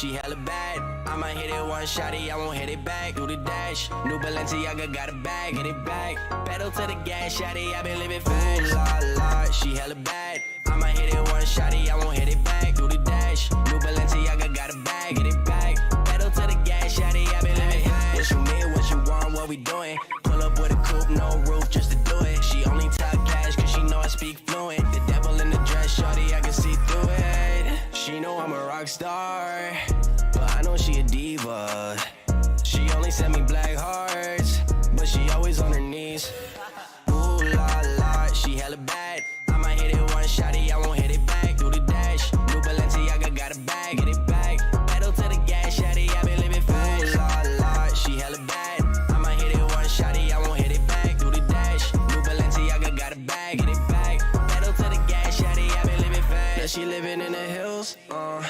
she hella bad. I might hit it one shotty, I won't hit it back. Do the dash, new Balenciaga got a bag, hit it back. Pedal to the gas, shotty, I been living fast. La, she hella bad. I might hit it one shotty, I won't hit it back. Do the dash, new Balenciaga got a bag, hit it back. Pedal to the gas, shotty, I been living fast. What you need, what you want, what we doing? Pull up with a coupe, no roof, just to do it. She only talk cash, cause she know I speak fluent. The devil in the dress, shorty, I can see through it. She know I'm a rock star, but I know she a diva. She only sent me black hearts, but she always on her knees. Ooh la, she hella bad. I might hit it one shotty, I won't hit it back. Do the dash, new Balenciaga got a bag, hit it back. Pedal to the gas, shotty, I been living fast. Ooh la, she hella bad. I might hit it one shotty, I won't hit it back. Do the dash, new Balenciaga got a bag, hit it back. Pedal to the gas, shotty, I been living fast. Yeah, she living in the hills.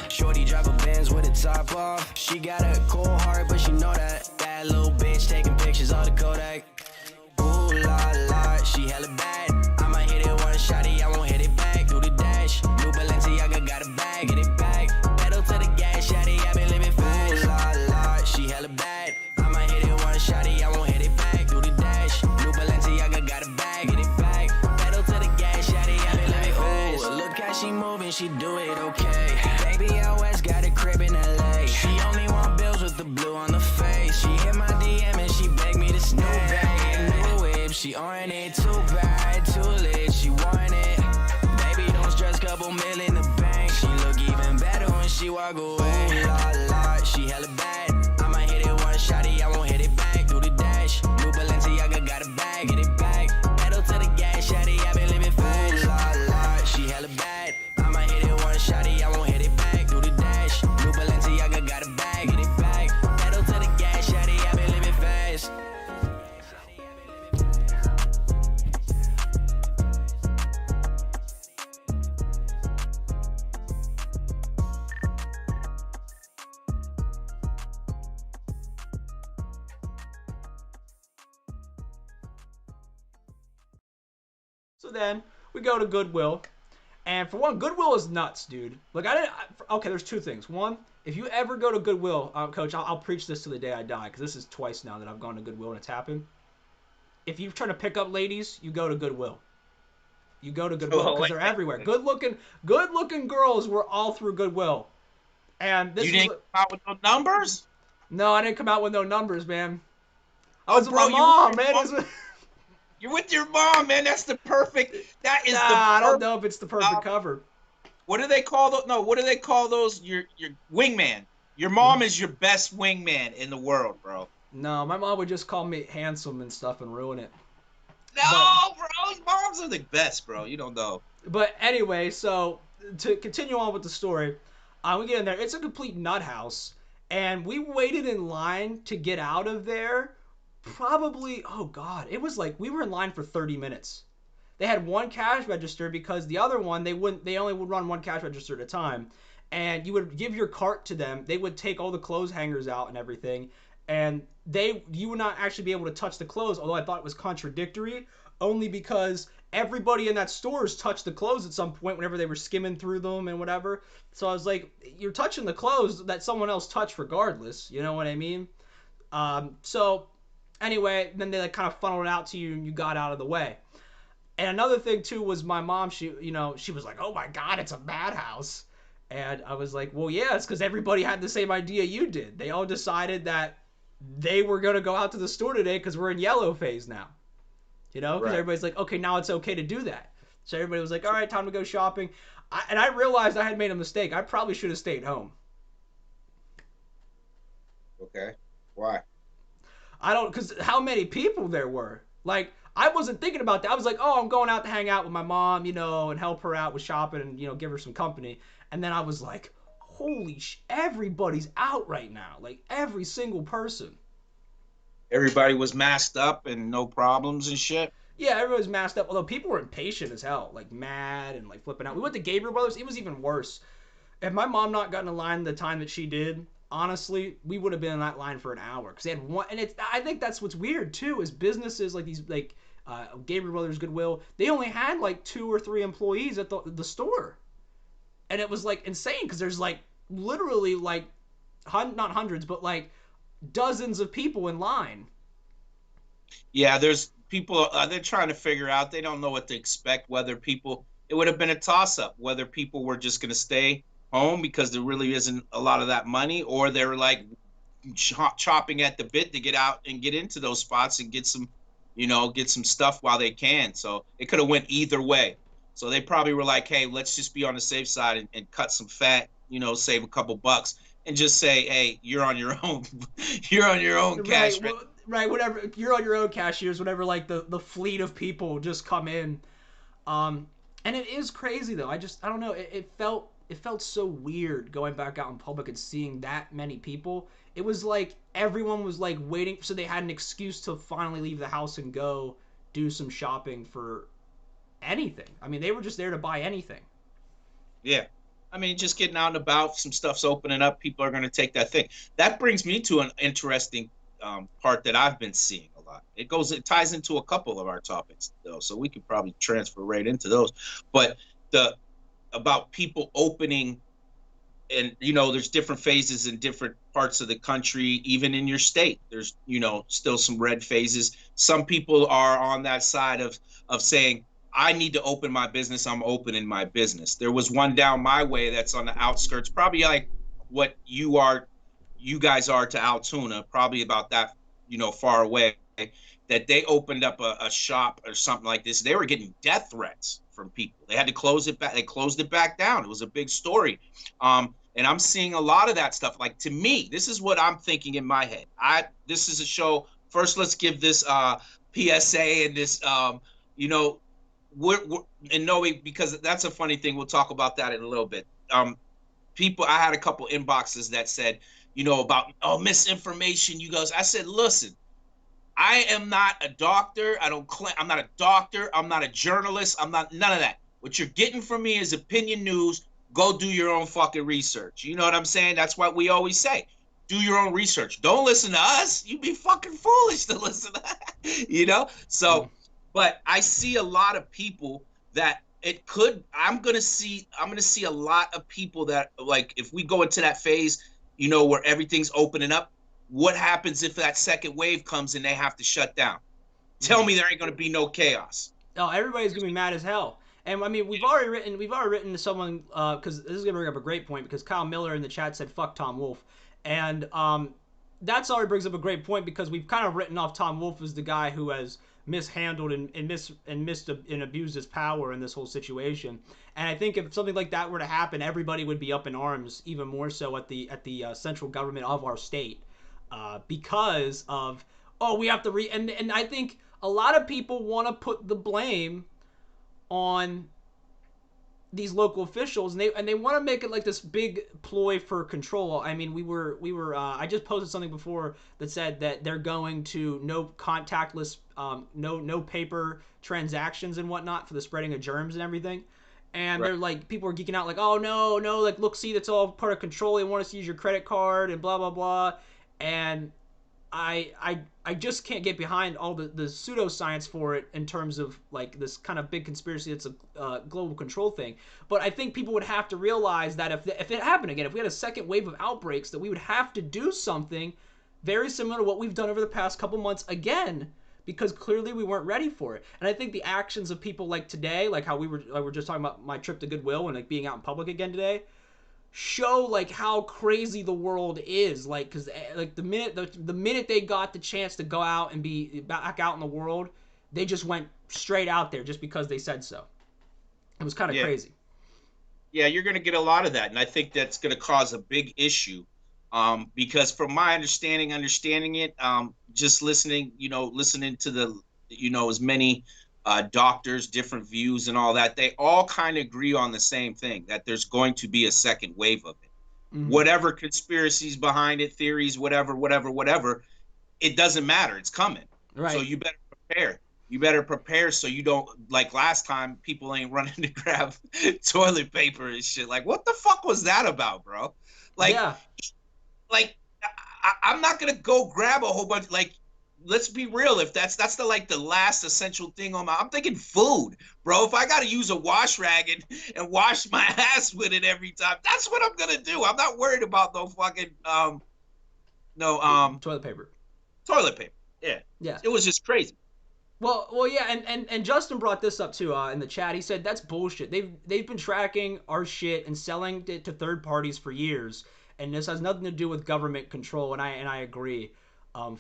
Shorty drive a Benz with the top off. She got a cold heart, but she know that. Bad little bitch taking pictures of the Kodak. Ooh la, she hella bad. I might hit it one shotty, I won't hit it back. Do the dash, new Balenciaga got a bag, hit it back. Pedal to the gas, shotty, I been living fast. Ooh la, she hella bad. I might hit it one shotty, I won't hit it back. Do the dash, new Balenciaga got a bag, hit it back. Pedal to the gas, shotty, I been living fast. Ooh, look how she moving, she do it okay. Baby out west got a crib in LA. She only want bills with the blue on the face. She hit my DM and she begged me to stay. New bag, new whip, she on it. Too bad, too lit, she want it. Baby don't stress, couple mil in the bank. She look even better when she walk away. La, she hella bad. I might hit it one shotty, I won't hit it back. Do the dash, new Balenciaga got a bag, hit it back. Pedal to the gas, shotty, I been living fast. La, she hella bad. I might hit it one shotty, I won't hit it back. Do the dash, new Balenciaga got a bag, hit it back. Pedal to the gas, shotty, I been living fast. So then we go to Goodwill, and for one, Goodwill is nuts, dude. Like okay, there's two things. One, if you ever go to Goodwill, Coach, I'll preach this to the day I die, because this is twice now that I've gone to Goodwill and it's happened. If you're trying to pick up ladies, you go to Goodwill. You go to Goodwill because they're everywhere. Good looking girls were all through Goodwill. And this you didn't come out with no numbers? No, I didn't come out with no numbers, man. I was with bro, my mom, man. You're with your mom, man. That's the perfect. That is the. I don't know if it's the perfect cover. What do they call those? No, what do they call those? Your wingman. Your mom is your best wingman in the world, bro. No, my mom would just call me handsome and stuff and ruin it. No, bro. Moms are the best, bro. You don't know. But anyway, so to continue on with the story, we get in there. It's a complete nut house, and we waited in line to get out of there. Probably, oh God, it was like we were in line for 30 minutes. They had one cash register because the other one, they only would run one cash register at a time. And you would give your cart to them. They would take all the clothes hangers out and everything. And you would not actually be able to touch the clothes, although I thought it was contradictory, only because everybody in that store has touched the clothes at some point whenever they were skimming through them and whatever. So I was like, you're touching the clothes that someone else touched regardless. You know what I mean? So anyway, then they kind of funneled it out to you and you got out of the way. And another thing too was my mom, she was like, oh my God, it's a madhouse. And I was like, well, yeah, it's because everybody had the same idea you did. They all decided that they were going to go out to the store today because we're in yellow phase now. You know, because everybody's like, okay, now it's okay to do that. So everybody was like, all right, time to go shopping. And I realized I had made a mistake. I probably should have stayed home. Okay. Why? Because how many people there were. Like, I wasn't thinking about that. I was like, oh, I'm going out to hang out with my mom, and help her out with shopping and, give her some company. And then I was like, holy everybody's out right now. Like, every single person. Everybody was masked up and no problems and shit? Yeah, everybody was masked up. Although people were impatient as hell. Like, mad and, like, flipping out. We went to Gabriel Brothers. It was even worse. If my mom not gotten in line the time that she did, honestly, we would have been in that line for an hour. Because they had one... And I think that's what's weird, too, is businesses like these, like, Gabriel Brothers, Goodwill, they only had, like, 2 or 3 employees at the store. And it was, like, insane. Because there's, like, literally, like, not hundreds, but like dozens of people in line. Yeah, there's people, they're trying to figure out, they don't know what to expect, whether people, it would have been a toss up, whether people were just going to stay home because there really isn't a lot of that money, or they're like chopping at the bit to get out and get into those spots and get some, get some stuff while they can. So it could have went either way. So they probably were like, hey, let's just be on the safe side and cut some fat, save a couple bucks and just say, hey, you're on your own. You're on your own, Right. cash. Well, right. Whatever. You're on your own, cashiers. Whenever like the fleet of people just come in. And it is crazy though. I don't know. It felt so weird going back out in public and seeing that many people. It was like everyone was like waiting, so they had an excuse to finally leave the house and go do some shopping for anything. I mean, they were just there to buy anything. Yeah. I mean, just getting out and about, some stuff's opening up. People are going to take that thing. That brings me to an interesting part that I've been seeing a lot. It ties into a couple of our topics, though, so we could probably transfer right into those. But the about people opening, and there's different phases in different parts of the country, even in your state. There's still some red phases. Some people are on that side of saying, I need to open my business. I'm opening my business. There was one down my way that's on the outskirts, probably like what you guys are to Altoona, probably about that, far away, that they opened up a shop or something like this. They were getting death threats from people. They had to close it back. They closed it back down. It was a big story. And I'm seeing a lot of that stuff. Like, to me, this is what I'm thinking in my head. This is a show. First, let's give this PSA and this, we're and knowing, because that's a funny thing. We'll talk about that in a little bit. I had a couple inboxes that said, about, misinformation. You guys, I said, listen, I am not a doctor. I'm not a doctor. I'm not a journalist. I'm not none of that. What you're getting from me is opinion news. Go do your own fucking research. You know what I'm saying? That's what we always say. Do your own research. Don't listen to us. You'd be fucking foolish to listen to that, So, but I see a lot of people that I'm going to see a lot of people that, like, if we go into that phase, where everything's opening up, what happens if that second wave comes and they have to shut down? Tell me there ain't going to be no chaos. Oh, everybody's gonna be mad as hell. And I mean, we've already written to someone, because this is gonna bring up a great point, because Kyle Miller in the chat said fuck Tom Wolfe, and that's already brings up a great point, because we've kind of written off Tom Wolfe as the guy who has mishandled and abused his power in this whole situation. And I think if something like that were to happen, everybody would be up in arms, even more so at the central government of our state, because of, we have to and I think a lot of people want to put the blame on these local officials, and they want to make it like this big ploy for control. I mean, we were I just posted something before that said that they're going to no contactless, no paper transactions and whatnot for the spreading of germs and everything. And they're like, people are geeking out like, oh no, like, look, see, that's all part of control. They want us to use your credit card and blah blah blah. And I just can't get behind all the pseudoscience for it in terms of like this kind of big conspiracy that's a global control thing. But I think people would have to realize that if it happened again, if we had a second wave of outbreaks, that we would have to do something very similar to what we've done over the past couple months again, because clearly we weren't ready for it. And I think the actions of people like today, like how we were just talking about my trip to Goodwill and like being out in public again today, show like how crazy the world is. Like, because like the minute they got the chance to go out and be back out in the world, they just went straight out there just because they said so. It was kind of crazy. Yeah, you're going to get a lot of that, and I think that's going to cause a big issue, because from my understanding it, just listening to the, as many doctors, different views and all that, they all kind of agree on the same thing, that there's going to be a second wave of it. Whatever conspiracies behind it, theories, whatever, it doesn't matter. It's coming. Right. So you better prepare. You better prepare so you don't, like last time, people ain't running to grab toilet paper and shit. Like, what the fuck was that about, bro? Like, I'm not going to go grab a whole bunch. Like, let's be real. If that's the last essential thing on my, I'm thinking food, bro. If I got to use a wash rag and wash my ass with it every time, that's what I'm gonna do. I'm not worried about no fucking no Toilet paper. toilet paper. Yeah, Yeah. it was just crazy. Well, yeah, and Justin brought this up too in the chat. He said that's bullshit. They've been tracking our shit and selling it to third parties for years, and this has nothing to do with government control. And I agree,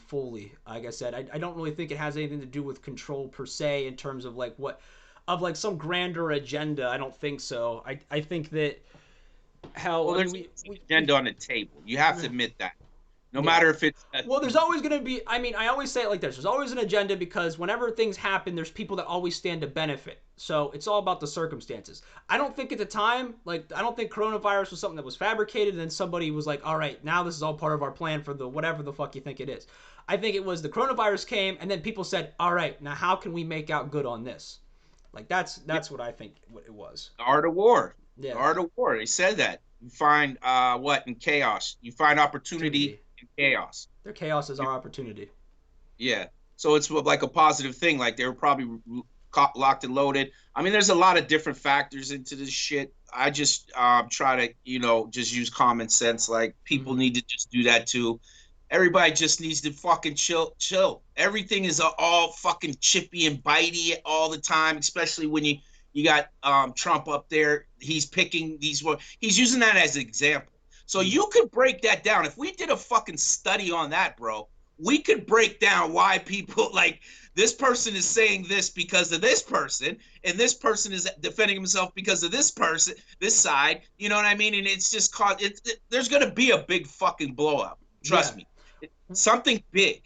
fully. Like I said, I don't really think it has anything to do with control per se in terms of like what, of like some grander agenda. I don't think so. I think that hell, Well, I mean there's an we agenda on the table. You have to admit that. No yeah. matter if it's Well, there's always going to be, I mean, I always say it like this. There's always an agenda because whenever things happen, there's people that always stand to benefit. So it's all about the circumstances. I don't think at the time, like, I don't think coronavirus was something that was fabricated and then somebody was like, all right, now this is all part of our plan for the whatever the fuck you think it is. I think it was the coronavirus came and then people said, all right, now how can we make out good on this? Like, that's what I think what it was. the art of war. Yeah. The art of war. They said that. You find what in chaos. You find opportunity in chaos. Their chaos is our opportunity. Yeah. So it's like a positive thing. Like they were probably locked and loaded. I mean, there's a lot of different factors into this shit. I just try to, just use common sense. Like people need to just do that too. Everybody just needs to fucking chill. Everything is all fucking chippy and bitey all the time, especially when you got Trump up there. He's picking these. He's using that as an example. So you could break that down. If we did a fucking study on that, bro, we could break down why people like this person is saying this because of this person, and this person is defending himself because of this person, this side. You know what I mean? And it's just caught. There's gonna be a big fucking blow up. Trust me, something big.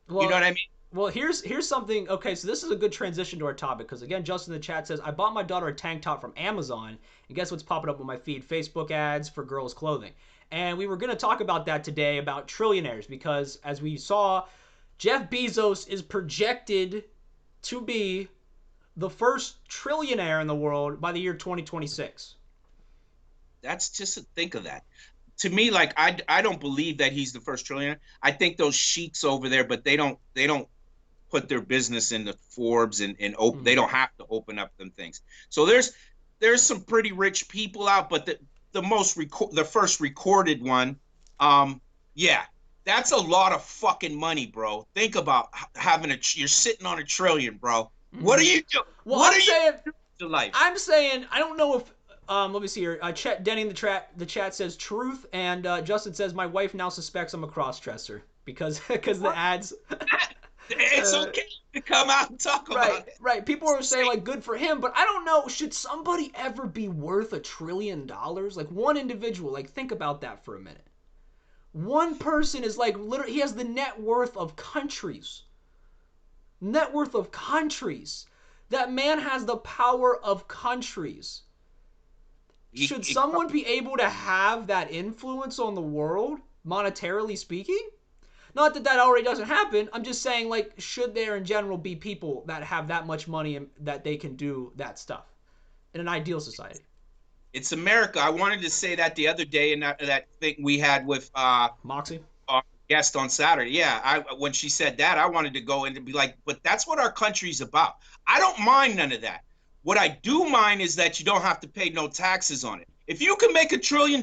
Well, you know what I mean? Well, here's something. Okay, so this is a good transition to our topic because again, Justin in the chat says I bought my daughter a tank top from Amazon, and guess what's popping up on my feed? Facebook ads for girls' clothing. And we were going to talk about that today about Trillionaires because as we saw, Jeff Bezos is projected to be the first trillionaire in the world by the year 2026. That's just think of that. To me, like I don't believe that he's the first trillionaire. I think those sheiks over there, but they don't put their business in the Forbes and they don't have to open up them things. So there's some pretty rich people out, but the first recorded one, yeah, that's a lot of fucking money, bro. Think about having you're sitting on $1 trillion, bro. What are you doing? Well, what are you doing to life? I'm saying I don't know if let me see here. Denny in the chat says truth, and Justin says my wife now suspects I'm a crossdresser because the ads. It's okay to come out and talk about it. Right. People are saying like good for him, but I don't know. Should somebody ever be worth $1 trillion? Like one individual. Like think about that for a minute. One person is like literally he has the net worth of countries. Net worth of countries. That man has the power of countries. Should someone be able to have that influence on the world, monetarily speaking? Not that already doesn't happen. I'm just saying, like, should there in general be people that have that much money and that they can do that stuff in an ideal society? It's America. I wanted to say that the other day in that thing we had with Moxie, our guest on Saturday. Yeah, when she said that, I wanted to go in and be like, but that's what our country's about. I don't mind none of that. What I do mind is that you don't have to pay no taxes on it. If you can make $1 trillion,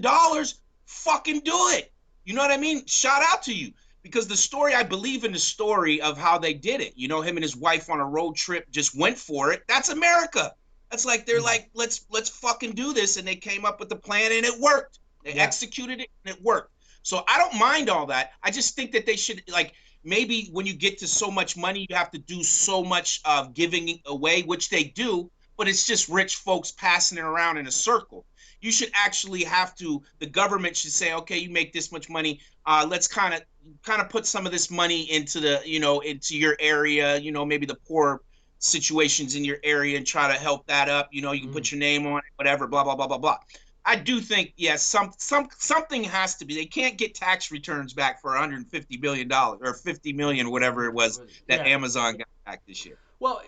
fucking do it. You know what I mean? Shout out to you. Because the story, I believe in the story of how they did it. You know, him and his wife on a road trip just went for it. That's America. That's like, they're like, let's fucking do this. And they came up with the plan and it worked. They executed it and it worked. So I don't mind all that. I just think that they should, like, maybe when you get to so much money, you have to do so much of giving away, which they do. But it's just rich folks passing it around in a circle. You should actually have to, the government should say, okay, you make this much money. Let's kind of put some of this money into into your area, maybe the poor situations in your area and try to help that up. You can put your name on it, whatever, blah, blah, blah, blah, blah. I do think, yes, something has to be. They can't get tax returns back for $150 billion or 50 million, whatever it was that Amazon got back this year. Well,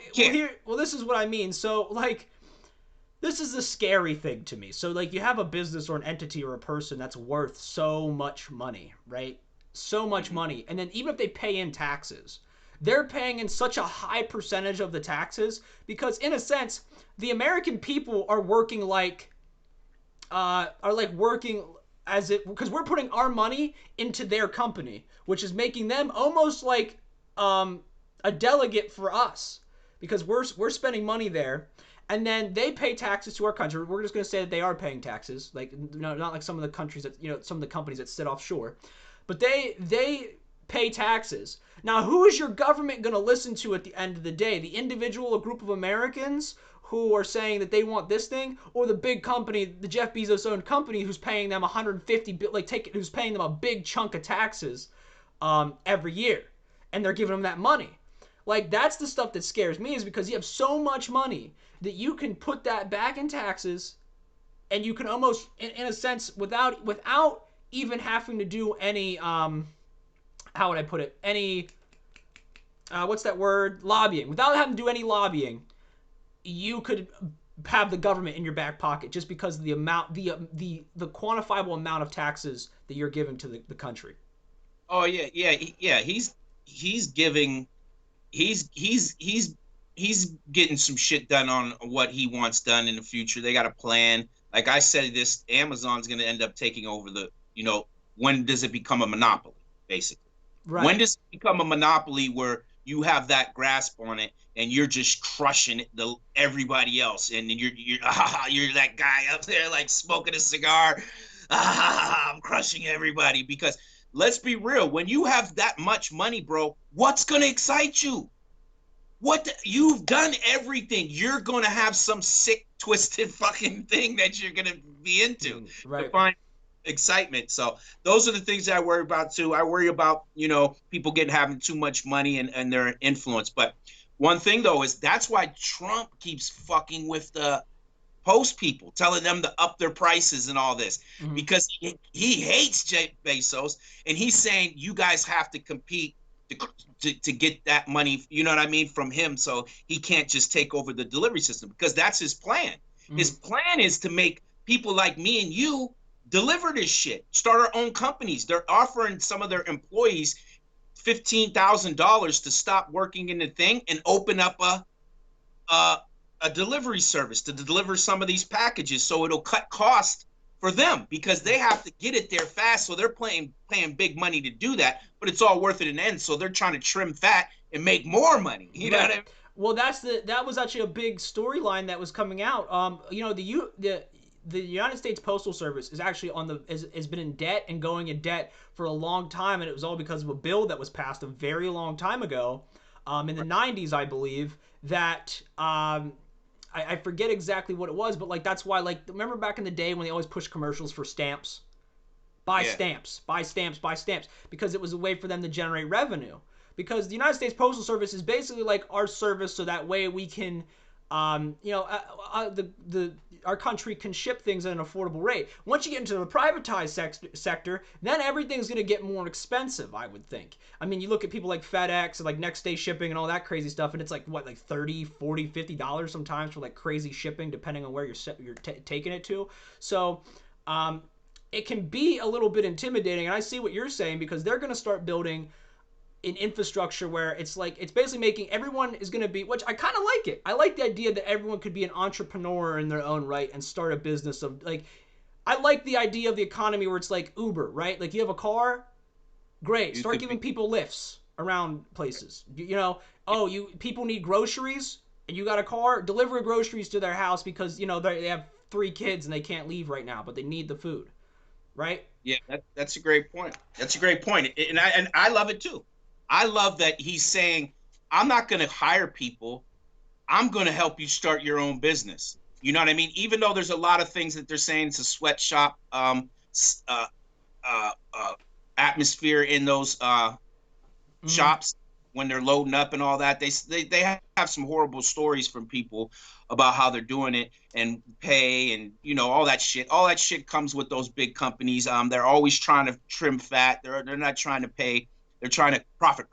this is what I mean. So, like, this is the scary thing to me. So, like, you have a business or an entity or a person that's worth so much money, right? so much money, and then even if they pay in taxes, they're paying in such a high percentage of the taxes because, in a sense, the American people are like working as it because we're putting our money into their company, which is making them almost like a delegate for us because we're spending money there, and then they pay taxes to our country. We're just going to say that they are paying taxes, like no, not like some of the countries that some of the companies that sit offshore, but they pay taxes. Now, who is your government going to listen to at the end of the day? The individual, a group of Americans who are saying that they want this thing, or the big company, the Jeff Bezos owned company, who's paying them 150, who's paying them a big chunk of taxes every year, and they're giving them that money. Like, that's the stuff that scares me, is because you have so much money that you can put that back in taxes, and you can almost, in a sense, without even having to do any how would I put it? Any what's that word? Lobbying. Without having to do any lobbying, you could have the government in your back pocket just because of the amount, the quantifiable amount of taxes that you're giving to the country. Oh yeah. He's giving, he's getting some shit done on what he wants done in the future. They got a plan. Like I said, this Amazon's going to end up taking over when does it become a monopoly, basically? Right. When does it become a monopoly where you have that grasp on it and you're just crushing everybody else, and you're you're that guy up there like smoking a cigar. I'm crushing everybody. Because let's be real, when you have that much money, bro, what's gonna excite you? You've done everything. You're gonna have some sick, twisted fucking thing that you're gonna be into Right. to find excitement. So those are the things that I worry about too. I worry about people having too much money and their influence. But one thing though is that's why Trump keeps fucking with the post people, telling them to up their prices and all this, because he hates Jeff Bezos, and he's saying you guys have to compete to get that money, you know what I mean, from him, so he can't just take over the delivery system, because that's his plan. His plan is to make people like me and you deliver this shit, start our own companies. They're offering some of their employees $15,000 to stop working in the thing and open up a delivery service to deliver some of these packages, so it'll cut costs for them, because they have to get it there fast, so they're paying big money to do that, but it's all worth it in the end, so they're trying to trim fat and make more money. You know what I mean? Well, that was actually a big storyline that was coming out. The United States Postal Service is actually has been in debt and going in debt for a long time, and it was all because of a bill that was passed a very long time ago, in the 90s, I believe, that I forget exactly what it was, but like that's why, like, remember back in the day when they always pushed commercials for stamps? Buy stamps, buy stamps, buy stamps, because it was a way for them to generate revenue. Because the United States Postal Service is basically like our service, so that way we can, our country can ship things at an affordable rate. Once you get into the privatized sector, then everything's going to get more expensive, I would think. I mean, you look at people like FedEx and like next day shipping and all that crazy stuff, and it's like what, like $30, $40, $50 sometimes for like crazy shipping, depending on where you're taking it to. So it can be a little bit intimidating, and I see what you're saying, because they're going to start building an infrastructure where it's like, it's basically making everyone is going to be, which I kind of like it. I like the idea that everyone could be an entrepreneur in their own right and start a business of, like, I like the idea of the economy where it's like Uber, right? Like, you have a car, great, start giving people lifts around places. People need groceries and you got a car, deliver groceries to their house because they have 3 kids and they can't leave right now, but they need the food, right? Yeah, that's a great point. That's a great point, and I love it too. I love that he's saying, I'm not going to hire people. I'm going to help you start your own business. You know what I mean? Even though there's a lot of things that they're saying, it's a sweatshop atmosphere in those shops when they're loading up and all that. They have some horrible stories from people about how they're doing it and pay and all that shit. All that shit comes with those big companies. They're always trying to trim fat. They're not trying to pay. They're trying to profit.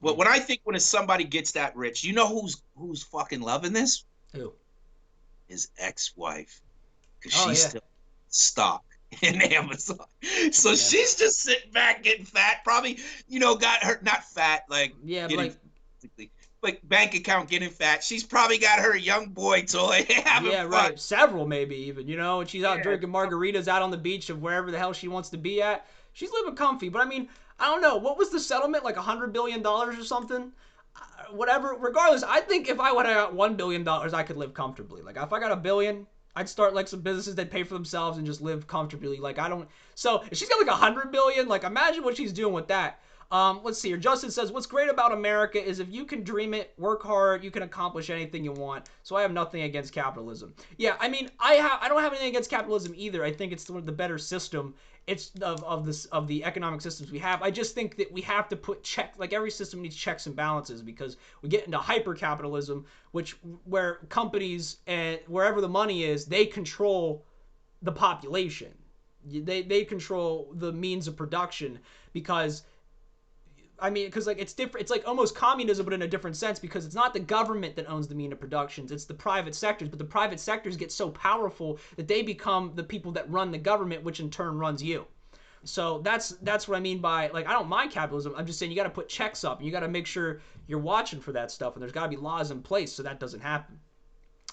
But when I think when somebody gets that rich, who's fucking loving this? Who? His ex-wife, because she's still stock. in Amazon. So she's just sitting back getting fat. Probably, got her not fat, like Yeah, but getting like, like bank account getting fat. She's probably got her young boy toy having yeah, fun. right. Several maybe even, and she's out Yeah. drinking margaritas out on the beach of wherever the hell she wants to be at. She's living comfy. But I mean, I don't know. What was the settlement? Like $100 billion or something? Whatever. Regardless, I think if I would have got $1 billion, I could live comfortably. Like if I got a billion, I'd start like some businesses that pay for themselves and just live comfortably. Like I don't. So if she's got like 100 billion, like imagine what she's doing with that. Let's see here. Justin says, "What's great about America is if you can dream it, work hard, you can accomplish anything you want. So I have nothing against capitalism." Yeah, I mean, I don't have anything against capitalism either. I think it's one of the better system. It's of the economic systems we have. I just think that we have to put like every system needs checks and balances because we get into hyper capitalism, where companies and wherever the money is, they control the population. They control the means of production because because like it's different. It's like almost communism, but in a different sense because it's not the government that owns the means of productions. It's the private sectors. But the private sectors get so powerful that they become the people that run the government, which in turn runs you. So that's what I mean by like I don't mind capitalism. I'm just saying you got to put checks up and you got to make sure you're watching for that stuff and there's got to be laws in place so that doesn't happen.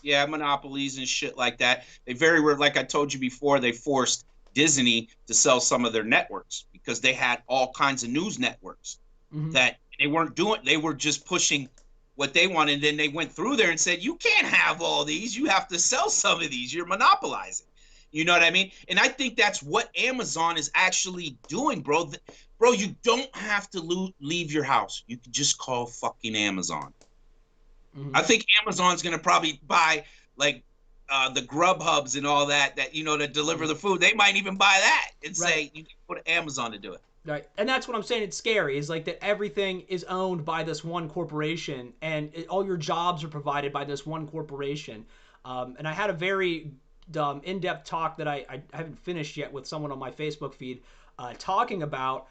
Yeah, monopolies and shit like that. They very were, like I told you before, they forced Disney to sell some of their networks because they had all kinds of news networks Mm-hmm. that they weren't doing. They were just pushing what they wanted. And then they went through there and said, you can't have all these. You have to sell some of these. You're monopolizing. You know what I mean? And I think that's what Amazon is actually doing, bro. Bro, you don't have to leave your house. You can just call fucking Amazon. Mm-hmm. I think Amazon's going to probably buy like the Grub Hubs and all that to deliver the food. They might even buy that and say you can put Amazon to do it. Right. And that's what I'm saying. It's scary. Is like that everything is owned by this one corporation and all your jobs are provided by this one corporation. And I had a very in-depth talk that I haven't finished yet with someone on my Facebook feed talking about,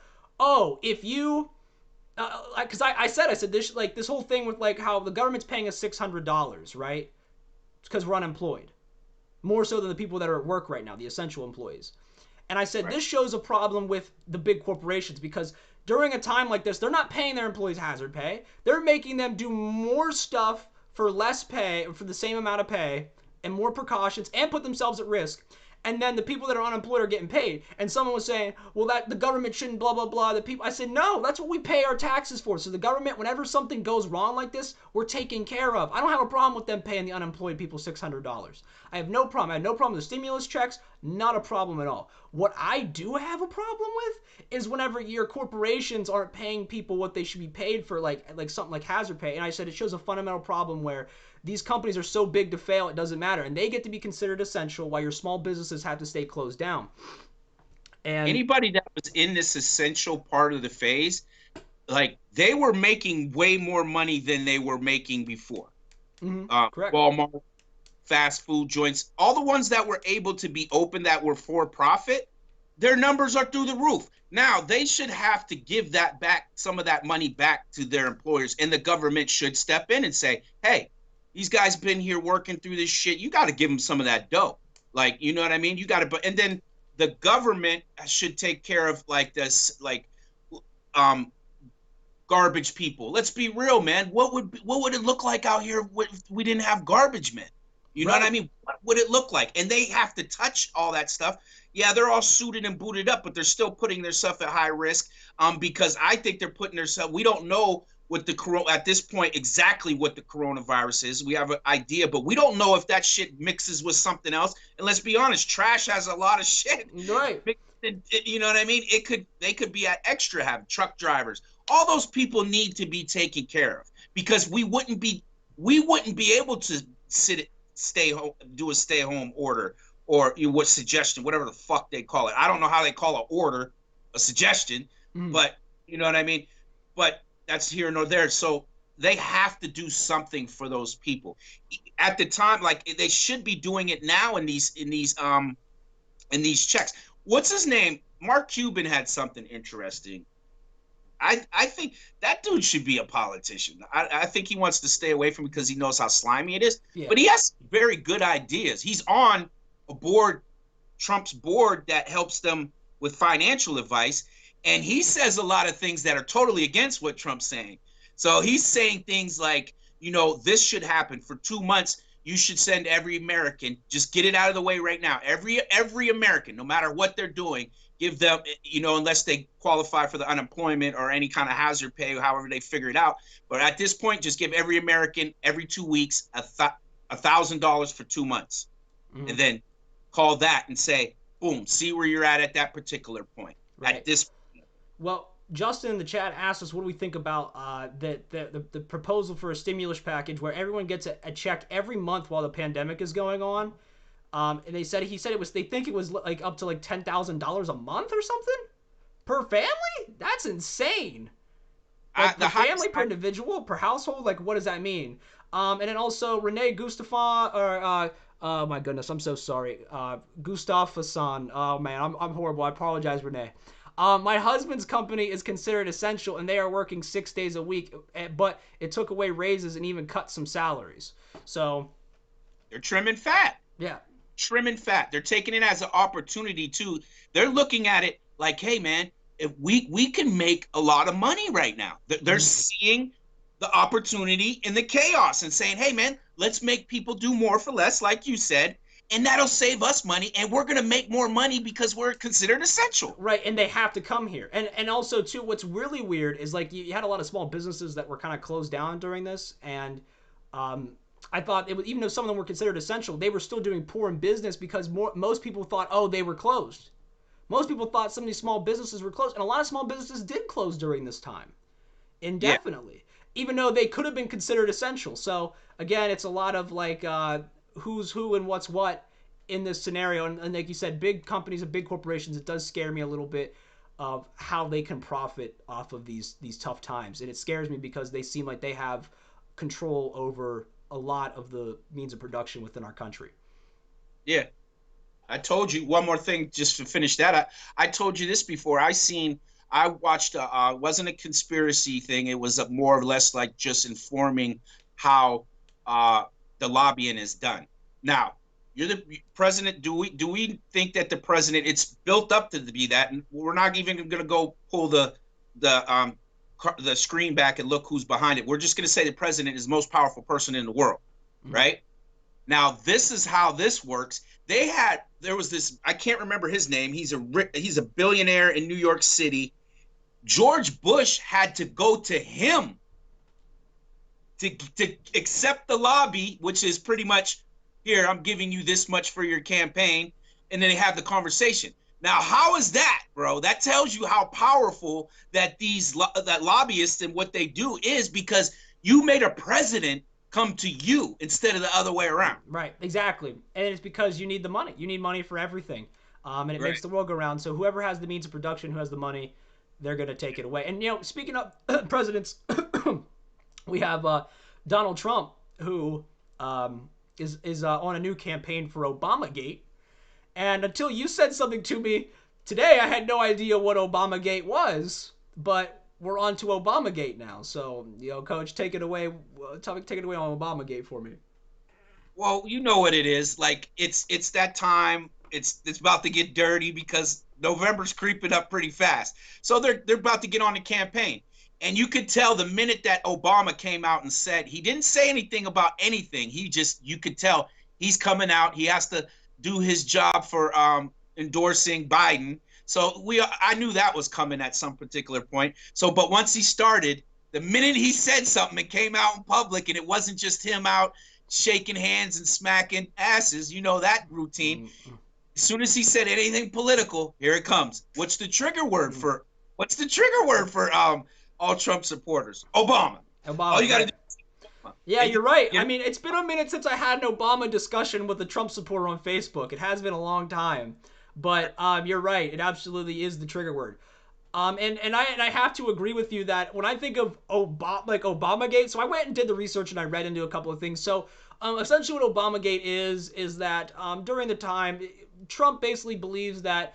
if you, because I said this like this whole thing with like how the government's paying us $600, right? It's because we're unemployed. More so than the people that are at work right now, the essential employees. And I said, this shows a problem with the big corporations because during a time like this, they're not paying their employees hazard pay. They're making them do more stuff for less pay, for the same amount of pay, and more precautions, and put themselves at risk. And then the people that are unemployed are getting paid. And someone was saying, well, that the government shouldn't blah, blah, blah. I said, no, that's what we pay our taxes for. So the government, whenever something goes wrong like this, we're taken care of. I don't have a problem with them paying the unemployed people $600. I have no problem. I have no problem with the stimulus checks. Not a problem at all. What I do have a problem with is whenever your corporations aren't paying people what they should be paid for, like something like hazard pay. And I said it shows a fundamental problem where these companies are so big to fail, it doesn't matter. And they get to be considered essential while your small businesses have to stay closed down. And anybody that was in this essential part of the phase, like they were making way more money than they were making before. correct. Walmart, fast food joints, all the ones that were able to be open that were for profit, their numbers are through the roof. Now they should have to give that back, some of that money back to their employers, and the government should step in and say, hey, these guys been here working through this shit. You got to give them some of that dough. Like, you know what I mean? You got to, and then the government should take care of like this, like, garbage people. Let's be real, man. What would it look like out here if we didn't have garbage men? You know what I mean? What would it look like? And they have to touch all that stuff. Yeah, they're all suited and booted up, but they're still putting themselves at high risk. Because I think they're putting themselves. We don't know what at this point exactly what the coronavirus is. We have an idea, but we don't know if that shit mixes with something else. And let's be honest, trash has a lot of shit. Right. You know what I mean? They could be at extra, have truck drivers. All those people need to be taken care of because we wouldn't be able to stay home, do a stay home order or what suggestion, whatever the fuck they call it. I don't know how they call an order a suggestion, but you know what I mean? But that's here nor there. So they have to do something for those people at the time. Like they should be doing it now in these checks. What's his name? Mark Cuban had something interesting. I think that dude should be a politician. I think he wants to stay away from it because he knows how slimy it is. Yeah. But he has very good ideas. He's on a board Trump's board that helps them with financial advice, and he says a lot of things that are totally against what Trump's saying. So he's saying things like, this should happen for 2 months. You should send every American, just get it out of the way right now. Every American, no matter what they're doing, give them, unless they qualify for the unemployment or any kind of hazard pay, however they figure it out. But at this point, just give every American every 2 weeks $1,000 for 2 months, and then call that and say, boom, see where you're at that particular point. Right. At this. Well, Justin in the chat asked us, what do we think about the proposal for a stimulus package where everyone gets a check every month while the pandemic is going on? And he said they think it was like up to like $10,000 a month or something per family. That's insane. Like per family, per individual, per household. Like, what does that mean? And then also Renee Gustafon, or oh my goodness, I'm so sorry, Gustafson. Oh man, I'm horrible. I apologize, Renee. My husband's company is considered essential, and they are working 6 days a week, but it took away raises and even cut some salaries. So they're trimming fat. Yeah. Trimming fat. They're taking it as an opportunity too. They're looking at it like, hey man, if we can make a lot of money right now. They're seeing the opportunity in the chaos and saying, hey man, let's make people do more for less, like you said, and that'll save us money, and we're gonna make more money because we're considered essential. Right, and they have to come here. And also too, what's really weird is like you had a lot of small businesses that were kind of closed down during this, and I thought it was, even though some of them were considered essential, they were still doing poor in business because most people thought, oh, they were closed. Most people thought some of these small businesses were closed, and a lot of small businesses did close during this time, indefinitely, even though they could have been considered essential. So again, it's a lot of like who's who and what's what in this scenario. And like you said, big companies and big corporations, it does scare me a little bit of how they can profit off of these tough times. And it scares me because they seem like they have control over a lot of the means of production within our country. Yeah. I told you one more thing just to finish that. I told you this before. I watched it wasn't a conspiracy thing. It was more or less like just informing how the lobbying is done. Now, you're the president. Do we think that the president, it's built up to be that, and we're not even going to go pull the screen back and look who's behind it. We're just going to say the president is the most powerful person in the world, right? Now, this is how this works. There was this, I can't remember his name. He's a billionaire in New York City. George Bush had to go to him to accept the lobby, which is pretty much, here, I'm giving you this much for your campaign, and then they have the conversation. Now, how is that, bro? That tells you how powerful that that lobbyists and what they do is, because you made a president come to you instead of the other way around. Right, exactly. And it's because you need the money. You need money for everything. And it makes the world go round. So whoever has the means of production, who has the money, they're going to take it away. And, speaking of presidents, we have Donald Trump, who is on a new campaign for Obamagate. And until you said something to me today, I had no idea what Obamagate was. But we're on to Obamagate now. So, Coach, take it away. Take it away on Obamagate for me. Well, you know what it is. Like, it's that time. It's about to get dirty because November's creeping up pretty fast. So they're about to get on the campaign. And you could tell the minute that Obama came out and said, he didn't say anything about anything. You could tell he's coming out. He has to do his job for endorsing Biden. So I knew that was coming at some particular point. So, but once he started, the minute he said something, it came out in public, and it wasn't just him out shaking hands and smacking asses. You know that routine. As soon as he said anything political, here it comes. What's the trigger word for all Trump supporters? Obama. All you got to do. Yeah, you're right. I mean, it's been a minute since I had an Obama discussion with a Trump supporter on Facebook. It has been a long time. But you're right. It absolutely is the trigger word. And I have to agree with you that when I think of Obamagate, so I went and did the research and I read into a couple of things. So essentially what Obamagate is that during the time, Trump basically believes that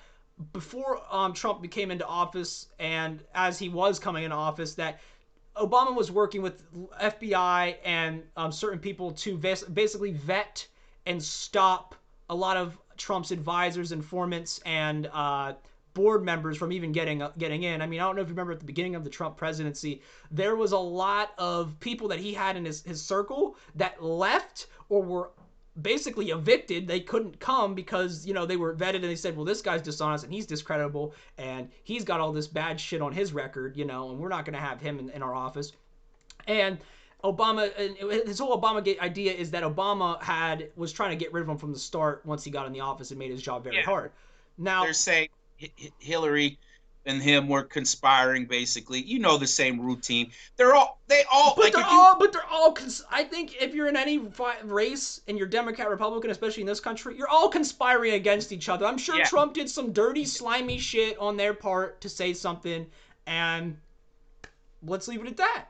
before Trump became into office and as he was coming into office, that Obama was working with FBI and certain people to basically vet and stop a lot of Trump's advisors, informants, and board members from even getting in. I mean, I don't know if you remember at the beginning of the Trump presidency, there was a lot of people that he had in his circle that left or were basically evicted. They couldn't come because, they were vetted and they said, well, this guy's dishonest and he's discreditable and he's got all this bad shit on his record, and we're not going to have him in our office. And Obama, his whole Obamagate idea is that Obama was trying to get rid of him from the start once he got in the office and made his job very hard. Now they're saying Hillary and him were conspiring, basically. The same routine. I think if you're in any race and you're Democrat, Republican, especially in this country, you're all conspiring against each other. I'm sure Trump did some dirty, slimy shit on their part to say something, and let's leave it at that.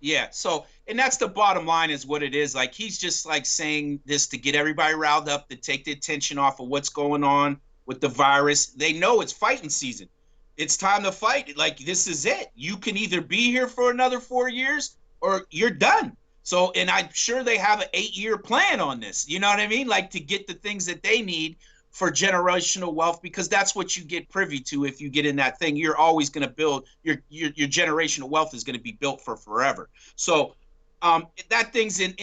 Yeah, so, and that's the bottom line is what it is. Like, he's just like saying this to get everybody riled up, to take the attention off of what's going on with the virus. They know it's fighting season. It's time to fight. Like, this is it. You can either be here for another 4 years or you're done. So, and I'm sure they have an 8-year plan on this. You know what I mean? Like, to get the things that they need for generational wealth, because that's what you get privy to if you get in that thing. You're always going to build your generational wealth is going to be built for forever. So that thing's in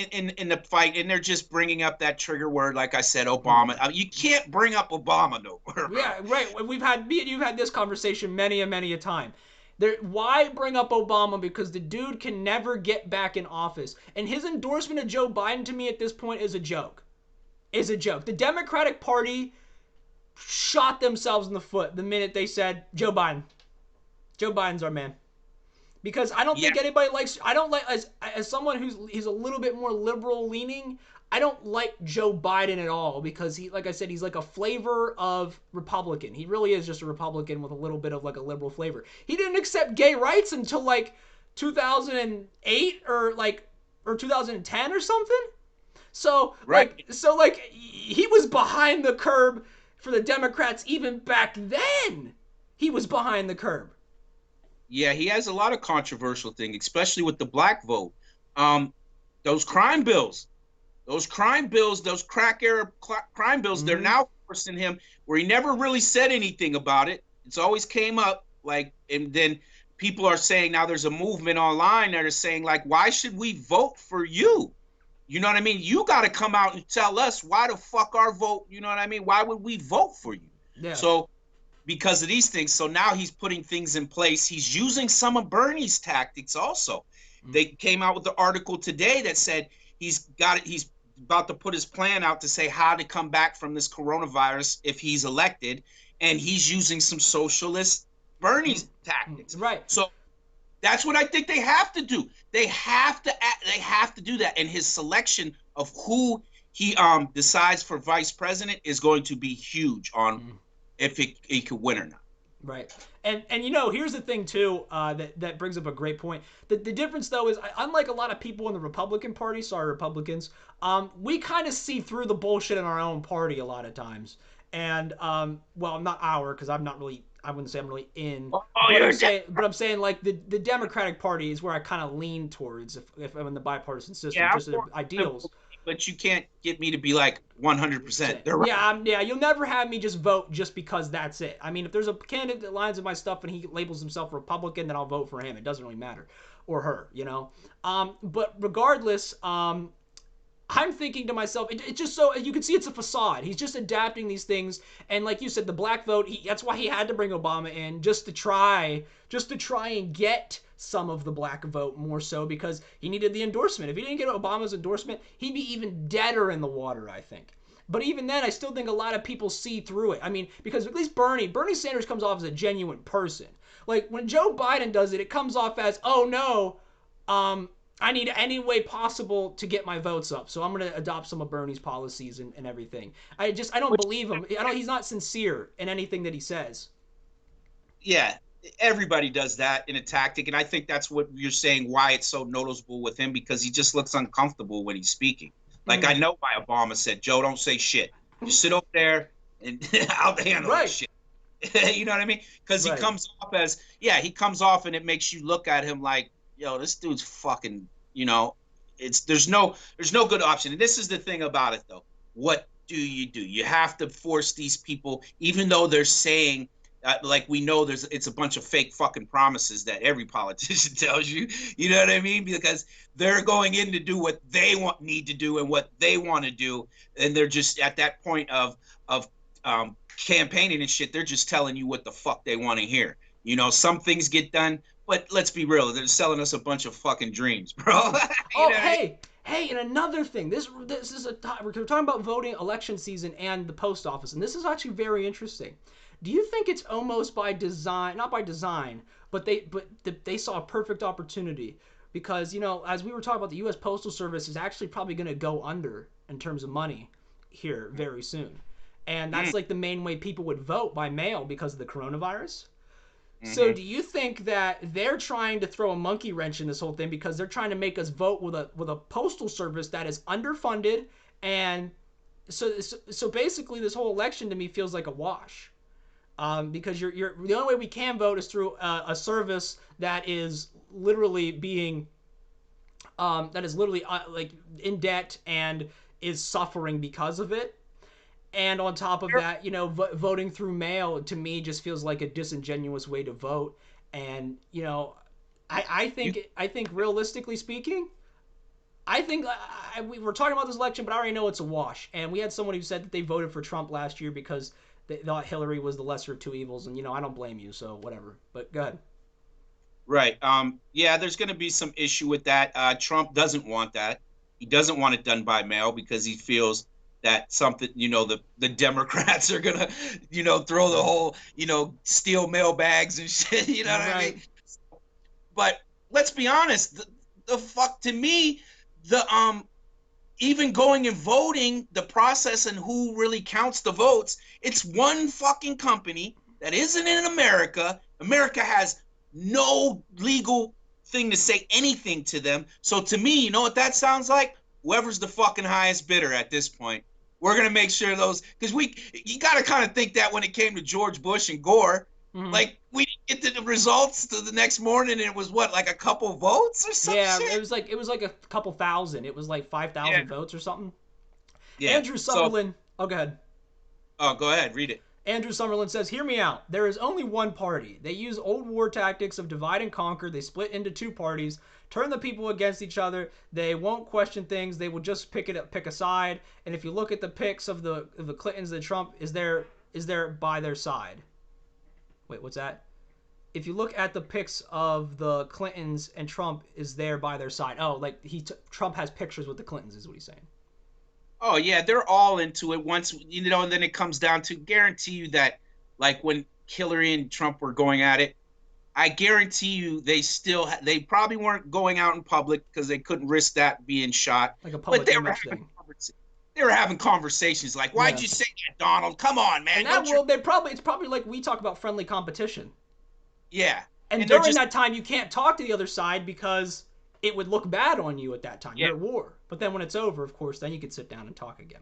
the fight, and they're just bringing up that trigger word, like I said, Obama. You can't bring up Obama no more. Yeah, right. You've had this conversation many a time. Why bring up Obama? Because the dude can never get back in office, and his endorsement of Joe Biden to me at this point is a joke. The Democratic Party shot themselves in the foot the minute they said Joe Biden's our man. Because I don't think anybody likes. I don't like, as someone he's a little bit more liberal leaning, I don't like Joe Biden at all, because like I said, he's like a flavor of Republican. He really is just a Republican with a little bit of like a liberal flavor. He didn't accept gay rights until like 2008 or 2010 or something. So he was behind the curb for the Democrats even back then. He was behind the curb. Yeah, he has a lot of controversial things, especially with the black vote. Those crime bills, those crack era crime bills, they're now forcing him where he never really said anything about it. It's always came up, and then people are saying now there's a movement online that are saying, like, why should we vote for you? You know what I mean? You got to come out and tell us why the fuck our vote, you know what I mean? Why would we vote for you? Yeah. So because of these things. So now he's putting things in place. He's using some of Bernie's tactics also. They came out with the article today that said he's about to put his plan out to say how to come back from this coronavirus if he's elected. And he's using some socialist Bernie's tactics. Right. So that's what I think they have to do. They have to do that. And his selection of who he decides for vice president is going to be huge on if he could win or not. Right. And here's the thing too, that brings up a great point. The difference though is, unlike a lot of people in the Republican Party, sorry Republicans, we kind of see through the bullshit in our own party a lot of times. And well, not because I wouldn't say I'm really in. But I'm saying like the Democratic Party is where I kind of lean towards if I'm in the bipartisan system, just the ideals. But you can't get me to be like 100%. They're right. Yeah, you'll never have me just vote just because that's it. I mean, if there's a candidate that lines with my stuff and he labels himself Republican, then I'll vote for him. It doesn't really matter. Or her, But regardless, I'm thinking to myself, it's just so, you can see it's a facade. He's just adapting these things. And like you said, the black vote, that's why he had to bring Obama in, just to try and get some of the black vote more so, because he needed the endorsement. If he didn't get Obama's endorsement, he'd be even deader in the water, I think. But even then, I still think a lot of people see through it. I mean, because at least Bernie Sanders comes off as a genuine person. Like, when Joe Biden does it, it comes off as, oh no, I need any way possible to get my votes up, so I'm going to adopt some of Bernie's policies and everything. I don't believe him. He's not sincere in anything that he says. Yeah, everybody does that in a tactic, and I think that's what you're saying, why it's so noticeable with him, because he just looks uncomfortable when he's speaking. Like, I know why Obama said, Joe, don't say shit. Just sit over there and I'll handle that shit. You know what I mean? Because he comes off and it makes you look at him like, yo, this dude's fucking, there's no good option. And this is the thing about it though. What do you do? You have to force these people, even though they're saying, like we know it's a bunch of fake fucking promises that every politician tells you. You know what I mean? Because they're going in to do what they need to do and what they want to do, and they're just at that point of campaigning and shit. They're just telling you what the fuck they want to hear. You know, some things get done, but let's be real. They're selling us a bunch of fucking dreams, bro. Oh, hey, hey, and another thing. This is we're talking about voting, election season, and the post office, and this is actually very interesting. Do you think it's almost by design, not by design, but they saw a perfect opportunity because as we were talking about, the U.S. Postal Service is actually probably going to go under in terms of money here very soon, and that's like the main way people would vote by mail because of the coronavirus. So do you think that they're trying to throw a monkey wrench in this whole thing because they're trying to make us vote with a postal service that is underfunded, and so basically this whole election to me feels like a wash, because you're the only way we can vote is through a service that is literally being like in debt and is suffering because of it. And on top of that, voting through mail to me just feels like a disingenuous way to vote. And I think realistically speaking, we were talking about this election, but I already know it's a wash. And we had someone who said that they voted for Trump last year because they thought Hillary was the lesser of two evils, and I don't blame you, so whatever. But go ahead. Right. Yeah, there's going to be some issue with that. Trump doesn't want that. He doesn't want it done by mail because he feels that something, the Democrats are going to, throw the whole, steal mail bags and shit. You know what I mean? But let's be honest. The fuck, to me, even going and voting, the process and who really counts the votes, it's one fucking company that isn't in America. America has no legal thing to say anything to them. So to me, you know what that sounds like? Whoever's the fucking highest bidder at this point, we're gonna make sure those, because you got to kind of think that when it came to George Bush and Gore, like we didn't get to the results to the next morning, and it was what, like a couple votes or something? Yeah, it was like a couple thousand. It was like 5,000 votes or something. Yeah. Andrew Sutherland. Oh, go ahead. Oh, go ahead, read it. Andrew Summerlin says, "Hear me out. There is only one party. They use old war tactics of divide and conquer. They split into two parties, turn the people against each other. They won't question things. They will just pick a side. And if you look at the picks of the Clintons and Trump, is there by their side." Wait, what's that? If you look at the pics of the Clintons and Trump, is there by their side? Oh, like Trump has pictures with the Clintons, is what he's saying. Oh yeah, they're all into it once, and then it comes down to, guarantee you that, like when Hillary and Trump were going at it, I guarantee you they probably weren't going out in public because they couldn't risk that being shot. Like a public but they image thing. They were having conversations like, "Why'd you say that, Donald? Come on, man." In that world, it's probably like we talk about friendly competition. Yeah. And during that time, you can't talk to the other side because it would look bad on you at that time. You're at war. But then when it's over, of course, then you can sit down and talk again.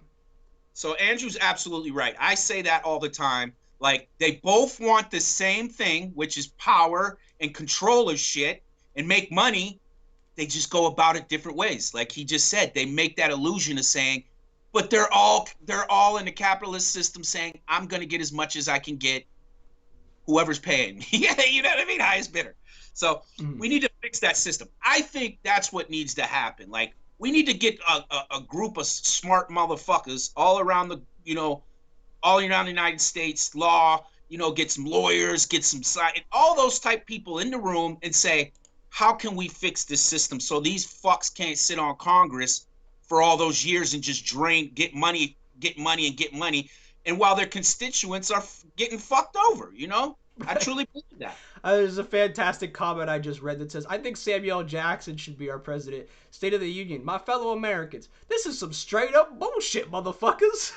So Andrew's absolutely right. I say that all the time. Like, they both want the same thing, which is power and control of shit and make money. They just go about it different ways. Like he just said, they make that illusion of saying, but they're all in the capitalist system saying, I'm going to get as much as I can get, whoever's paying me. You know what I mean? Highest bidder. So we need to fix that system. I think that's what needs to happen. Like, we need to get a group of smart motherfuckers all around all around the United States, law, get some lawyers, get some all those type people in the room and say, how can we fix this system so these fucks can't sit on Congress for all those years and just get money. And while their constituents are getting fucked over, I truly believe that. There's a fantastic comment I just read that says, "I think Samuel Jackson should be our president. State of the Union. My fellow Americans, this is some straight up bullshit, motherfuckers."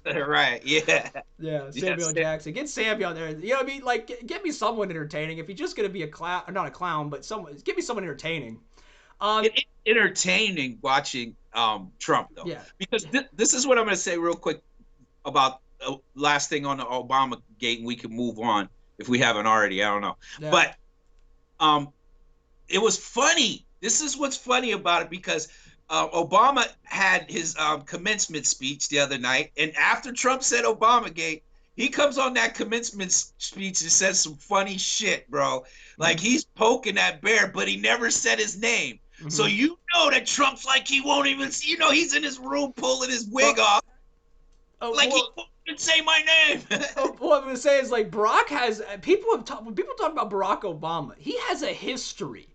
Right, yeah. Yeah, Samuel Jackson. Get Samuel there. You know what I mean? Like, get me someone entertaining. If you're just going to be a clown, not a clown, but give me someone entertaining. It's entertaining watching Trump, though. Yeah. Because this is what I'm going to say real quick about last thing on the Obamagate, and we can move on if we haven't already. I don't know. Yeah. But it was funny. This is what's funny about it, because Obama had his commencement speech the other night, and after Trump said Obamagate, he comes on that commencement speech and says some funny shit, bro. Like he's poking that bear, but he never said his name. So Mm-hmm. you know that Trump's like he won't even, he's in his room pulling his wig off, Oh like he well. won't even say my name. Oh, what I'm gonna say is like Barack has people have talked when people talk about Barack Obama, he has a history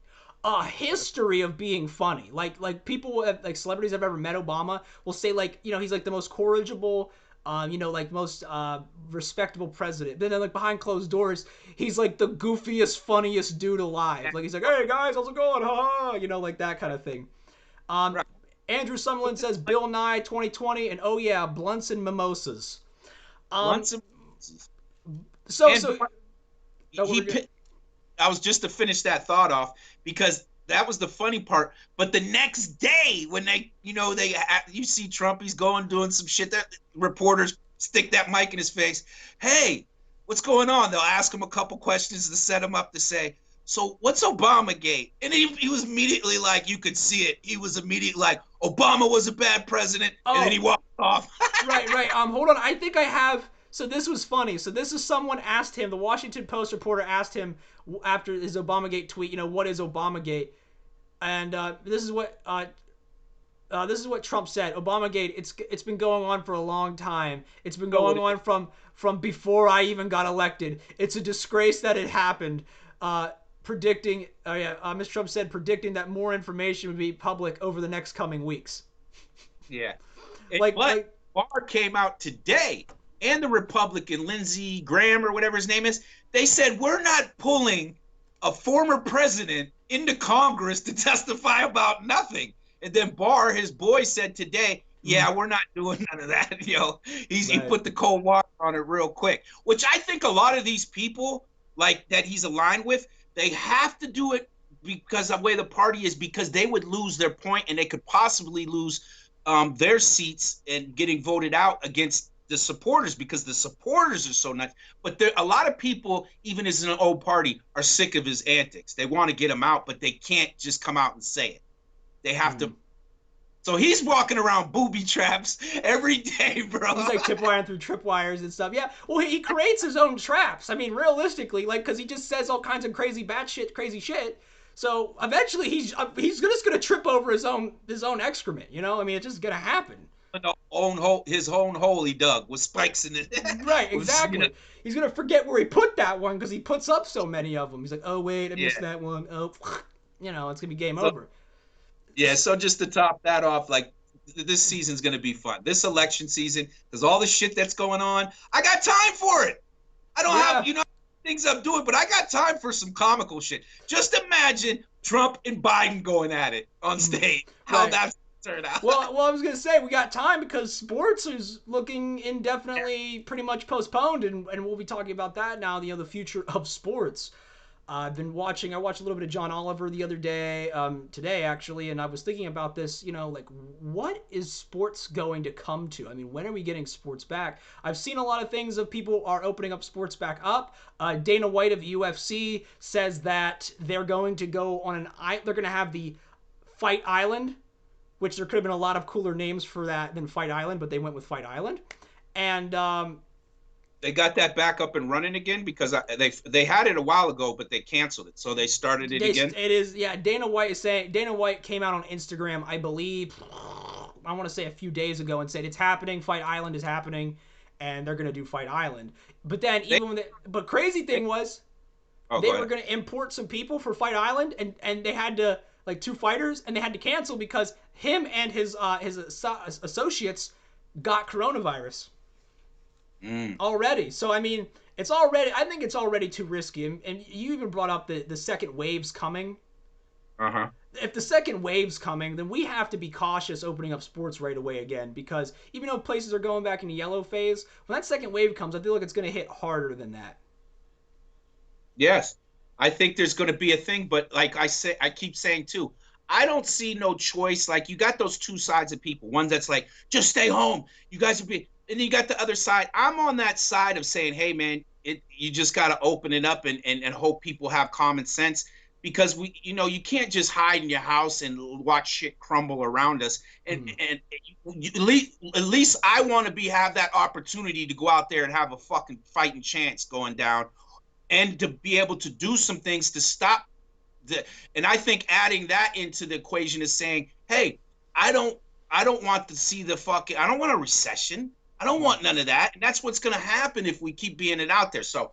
of being funny. Like people like celebrities I've ever met Obama will say like he's like the most corrigible, like most respectable president. But then like behind closed doors, he's like the goofiest, funniest dude alive. Like he's like, hey guys, how's it going? Ha ha, like that kind of thing. Um, Right. Andrew Summerlin says Bill Nye 2020, and oh yeah, blunts and mimosas. Um, Once a so and so oh, he I was just to finish that thought off because that was the funny part. But the next day, when you see Trump, he's going doing some shit. That reporters stick that mic in his face. Hey, what's going on? They'll ask him a couple questions to set him up to say, so what's Obamagate? And he was immediately like, you could see it. He was immediately like, Obama was a bad president, and then he oh walked off. right. Hold on. I think I have. So this was funny. So this is someone asked him. The Washington Post reporter asked him after his Obamagate tweet. What is Obamagate? And this is what Trump said. Obamagate. It's been going on for a long time. It's been going on from before I even got elected. It's a disgrace that it happened. Predicting. Oh yeah. Mr. Trump said predicting that more information would be public over the next coming weeks. Yeah. Like But like Barr came out today, and the Republican Lindsey Graham or whatever his name is, they said we're not pulling a former president into Congress to testify about nothing. And then Barr, his boy, said today, yeah, we're not doing none of that. He right. put the cold water on it real quick, which I think a lot of these people like that he's aligned with, they have to do it because of the way the party is, because they would lose their point and they could possibly lose their seats and getting voted out against the supporters because the supporters are so nuts. But a lot of people, even as an old party, are sick of his antics. They want to get him out, but they can't just come out and say it. They have to. So he's walking around booby traps every day, bro. He's like tripwiring through tripwires and stuff. Yeah. Well, he creates his own traps. I mean, realistically, like, because he just says all kinds of crazy crazy shit. So eventually, he's just gonna trip over his own excrement. I mean, it's just gonna happen. His own hole he dug with spikes in it. Right. Exactly. He's gonna forget where he put that one because he puts up so many of them. He's like, oh wait, I missed that one. Oh, it's gonna be game over. Yeah, so just to top that off, like this season's going to be fun. This election season, because all the shit that's going on, I got time for it. I don't have, things I'm doing, but I got time for some comical shit. Just imagine Trump and Biden going at it on stage. How that's turned out. Well, I was going to say, we got time because sports is looking indefinitely pretty much postponed, and we'll be talking about that now, the future of sports. I watched a little bit of John Oliver the other day, today actually, and I was thinking about this, like what is sports going to come to? I mean, when are we getting sports back? I've seen a lot of things of people are opening up sports back up. Dana White of UFC says that they're going to go on they're going to have the Fight Island, which there could have been a lot of cooler names for that than Fight Island, but they went with Fight Island. And they got that back up and running again because they had it a while ago, but they canceled it. So they started it again. It is, yeah. Dana White came out on Instagram, I believe, I want to say a few days ago, and said it's happening. Fight Island is happening, and they're gonna do Fight Island. But then but crazy thing was, they were gonna import some people for Fight Island, and they had to like 2 fighters, and they had to cancel because him and his associates got coronavirus. Already. So I mean, I think it's already too risky. And you even brought up the second wave's coming. If the second wave's coming, then we have to be cautious opening up sports right away again, because even though places are going back into yellow phase, when that second wave comes, I feel like it's going to hit harder than that. Yes. I think there's going to be a thing, but like I keep saying too, I don't see no choice. Like you got those two sides of people. One that's like, just stay home. You guys are being. And you got the other side. I'm on that side of saying, hey, man, you just got to open it up and hope people have common sense. because you can't just hide in your house and watch shit crumble around us. And at least I want to have that opportunity to go out there and have a fucking fighting chance going down, and to be able to do some things to stop and I think adding that into the equation is saying, hey, I don't want to see I don't want a recession. I don't want none of that. And that's what's going to happen if we keep being it out there. So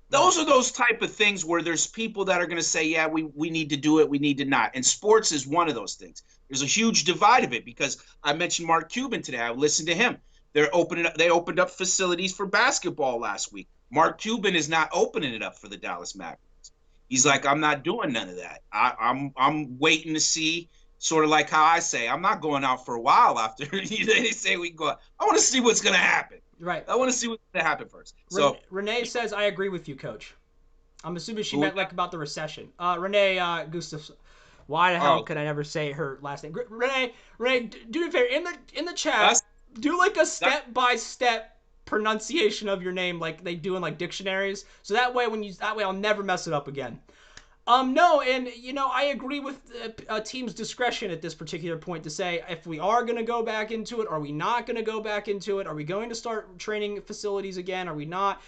those are those type of things where there's people that are going to say, yeah, we need to do it. We need to not. And sports is one of those things. There's a huge divide of it, because I mentioned Mark Cuban today. I listened to him. They opened up facilities for basketball last week. Mark Cuban is not opening it up for the Dallas Mavericks. He's like, I'm not doing none of that. I'm waiting to see, sort of like how I say, I'm not going out for a while after they say we can go out. I want to see what's going to happen. Right. I want to see what's going to happen first. So Renee says, I agree with you, Coach. I'm assuming she meant like about the recession. Renee Gustafson. Why the hell could I never say her last name? Renee, do me a favor. In the chat, do like a step-by-step pronunciation of your name like they do in like dictionaries, so that way I'll never mess it up again. No, and I agree with a team's discretion at this particular point to say if we are going to go back into it, are we not going to go back into it? Are we going to start training facilities again? Are we not?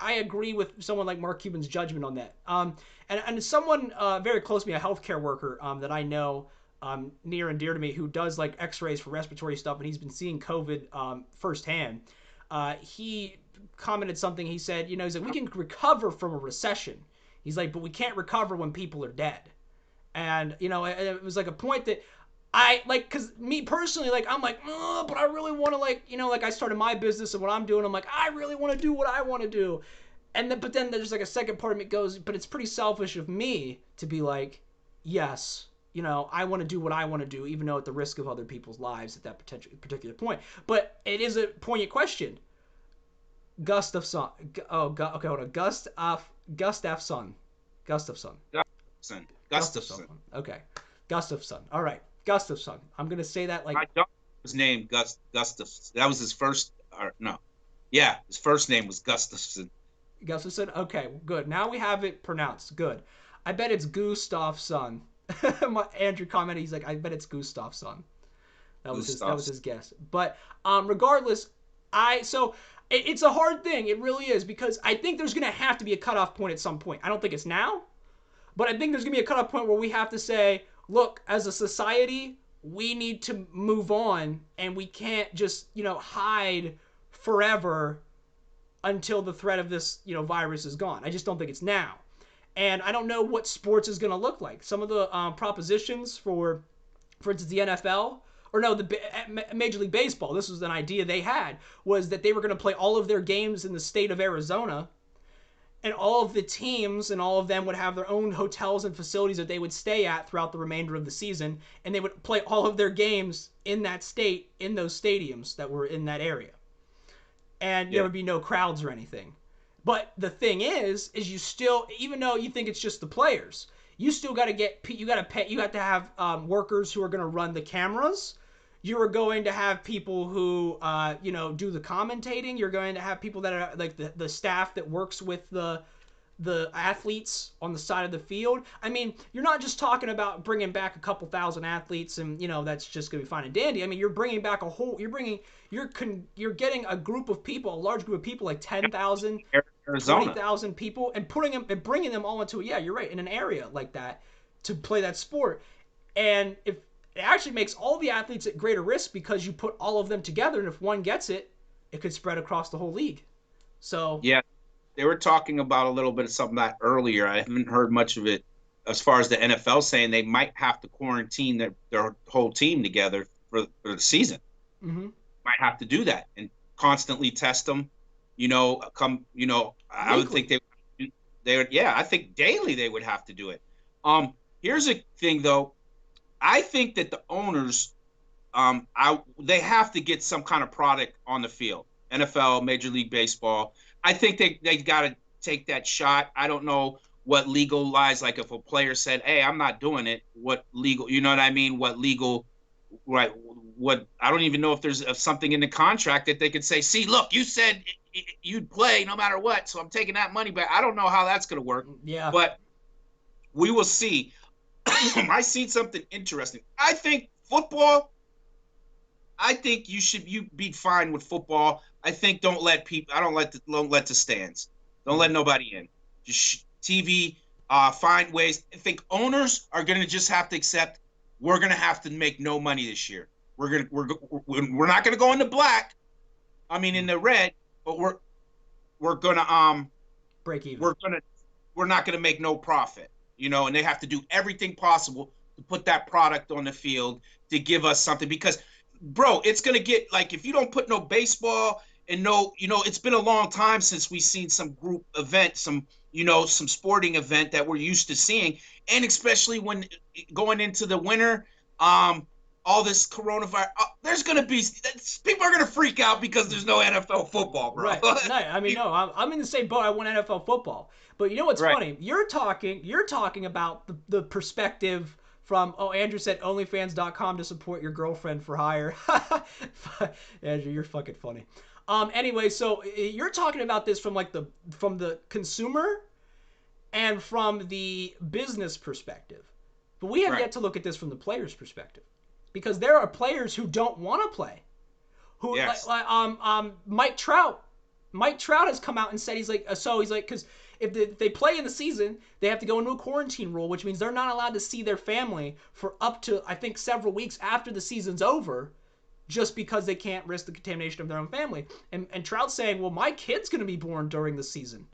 I agree with someone like Mark Cuban's judgment on that. And someone very close to me, a healthcare worker that I know near and dear to me, who does like X-rays for respiratory stuff, and he's been seeing COVID firsthand. He commented something. He said, he's like, we can recover from a recession. He's like, but we can't recover when people are dead. And, it was like a point that I like, because me personally, like, I'm like, oh, but I really want to, like, like I started my business and what I'm doing. I'm like, I really want to do what I want to do. But then there's like a second part of me goes, but it's pretty selfish of me to be like, yes, I want to do what I want to do, even though at the risk of other people's lives at that particular point. But it is a poignant question. Gustafson. Okay, hold on. Gustafson. Okay. Gustafson. All right. Gustafson. I'm going to say that like... My dog was named Gustafson. That was his first... Yeah, his first name was Gustafson. Gustafson? Okay, good. Now we have it pronounced. Good. I bet it's Gustafson. Andrew commented, he's like, I bet it's Gustafson. That was his guess. But regardless, it's a hard thing. It really is, because I think there's going to have to be a cutoff point at some point. I don't think it's now, but I think there's going to be a cutoff point where we have to say, look, as a society, we need to move on, and we can't just, hide forever until the threat of this, virus is gone. I just don't think it's now. And I don't know what sports is going to look like. Some of the propositions for instance, the NFL, or no, the Major League Baseball, this was an idea they had, was that they were going to play all of their games in the state of Arizona, and all of the teams and all of them would have their own hotels and facilities that they would stay at throughout the remainder of the season, and they would play all of their games in that state, in those stadiums that were in that area. And there would be no crowds or anything. But the thing is you still, even though you think it's just the players, you still got to pay, you have to have workers who are going to run the cameras. You are going to have people who, do the commentating. You're going to have people that are like the staff that works with the athletes on the side of the field. I mean, you're not just talking about bringing back a couple thousand athletes and, that's just going to be fine and dandy. I mean, you're bringing back you're getting a group of people, a large group of people, like 10,000, 20,000 people, and bringing them all into, you're right, in an area like that to play that sport. And if it actually makes all the athletes at greater risk, because you put all of them together, and if one gets it, it could spread across the whole league. So yeah, they were talking about a little bit of some of that earlier. I haven't heard much of it as far as the NFL saying they might have to quarantine their whole team together for the season. Mm-hmm. Might have to do that and constantly test them. I would think I think daily they would have to do it. Here's a thing though. I think that the owners, they have to get some kind of product on the field. NFL, Major League Baseball. I think they got to take that shot. I don't know what legal lies, like if a player said, hey, I'm not doing it, what legal, you know what I mean? What legal, right? What, I don't even know if there's something in the contract that they could say, see, look, you said you'd play no matter what, so I'm taking that money back. I don't know how that's going to work. Yeah. But we will see. I seen something interesting. I think football. I think you be fine with football. I think don't let people. I don't let the stands. Don't let nobody in. Just TV. Find ways. I think owners are going to just have to accept. We're going to have to make no money this year. We're not going to go into black. I mean in the red, but we're gonna break even. We're not gonna make no profit, and they have to do everything possible to put that product on the field to give us something because, bro, it's gonna get like if you don't put no baseball and no, it's been a long time since we've seen some group event, some sporting event that we're used to seeing, and especially when going into the winter, all this coronavirus, there's gonna be people are gonna freak out because there's no NFL football, bro. Right. No, I mean, no, I'm in the same boat. I want NFL football. But you know what's Right. funny? You're talking about the perspective from, Andrew said onlyfans.com to support your girlfriend for hire. Andrew, you're fucking funny. Anyway, so you're talking about this from like from the consumer and from the business perspective. But we have Right. yet to look at this from the player's perspective. Because there are players who don't want to play. Who Yes. Mike Trout. Mike Trout has come out and said he's like because if they play in the season, they have to go into a quarantine rule, which means they're not allowed to see their family for up to I think several weeks after the season's over, just because they can't risk the contamination of their own family. And Trout's saying, well, my kid's gonna be born during the season,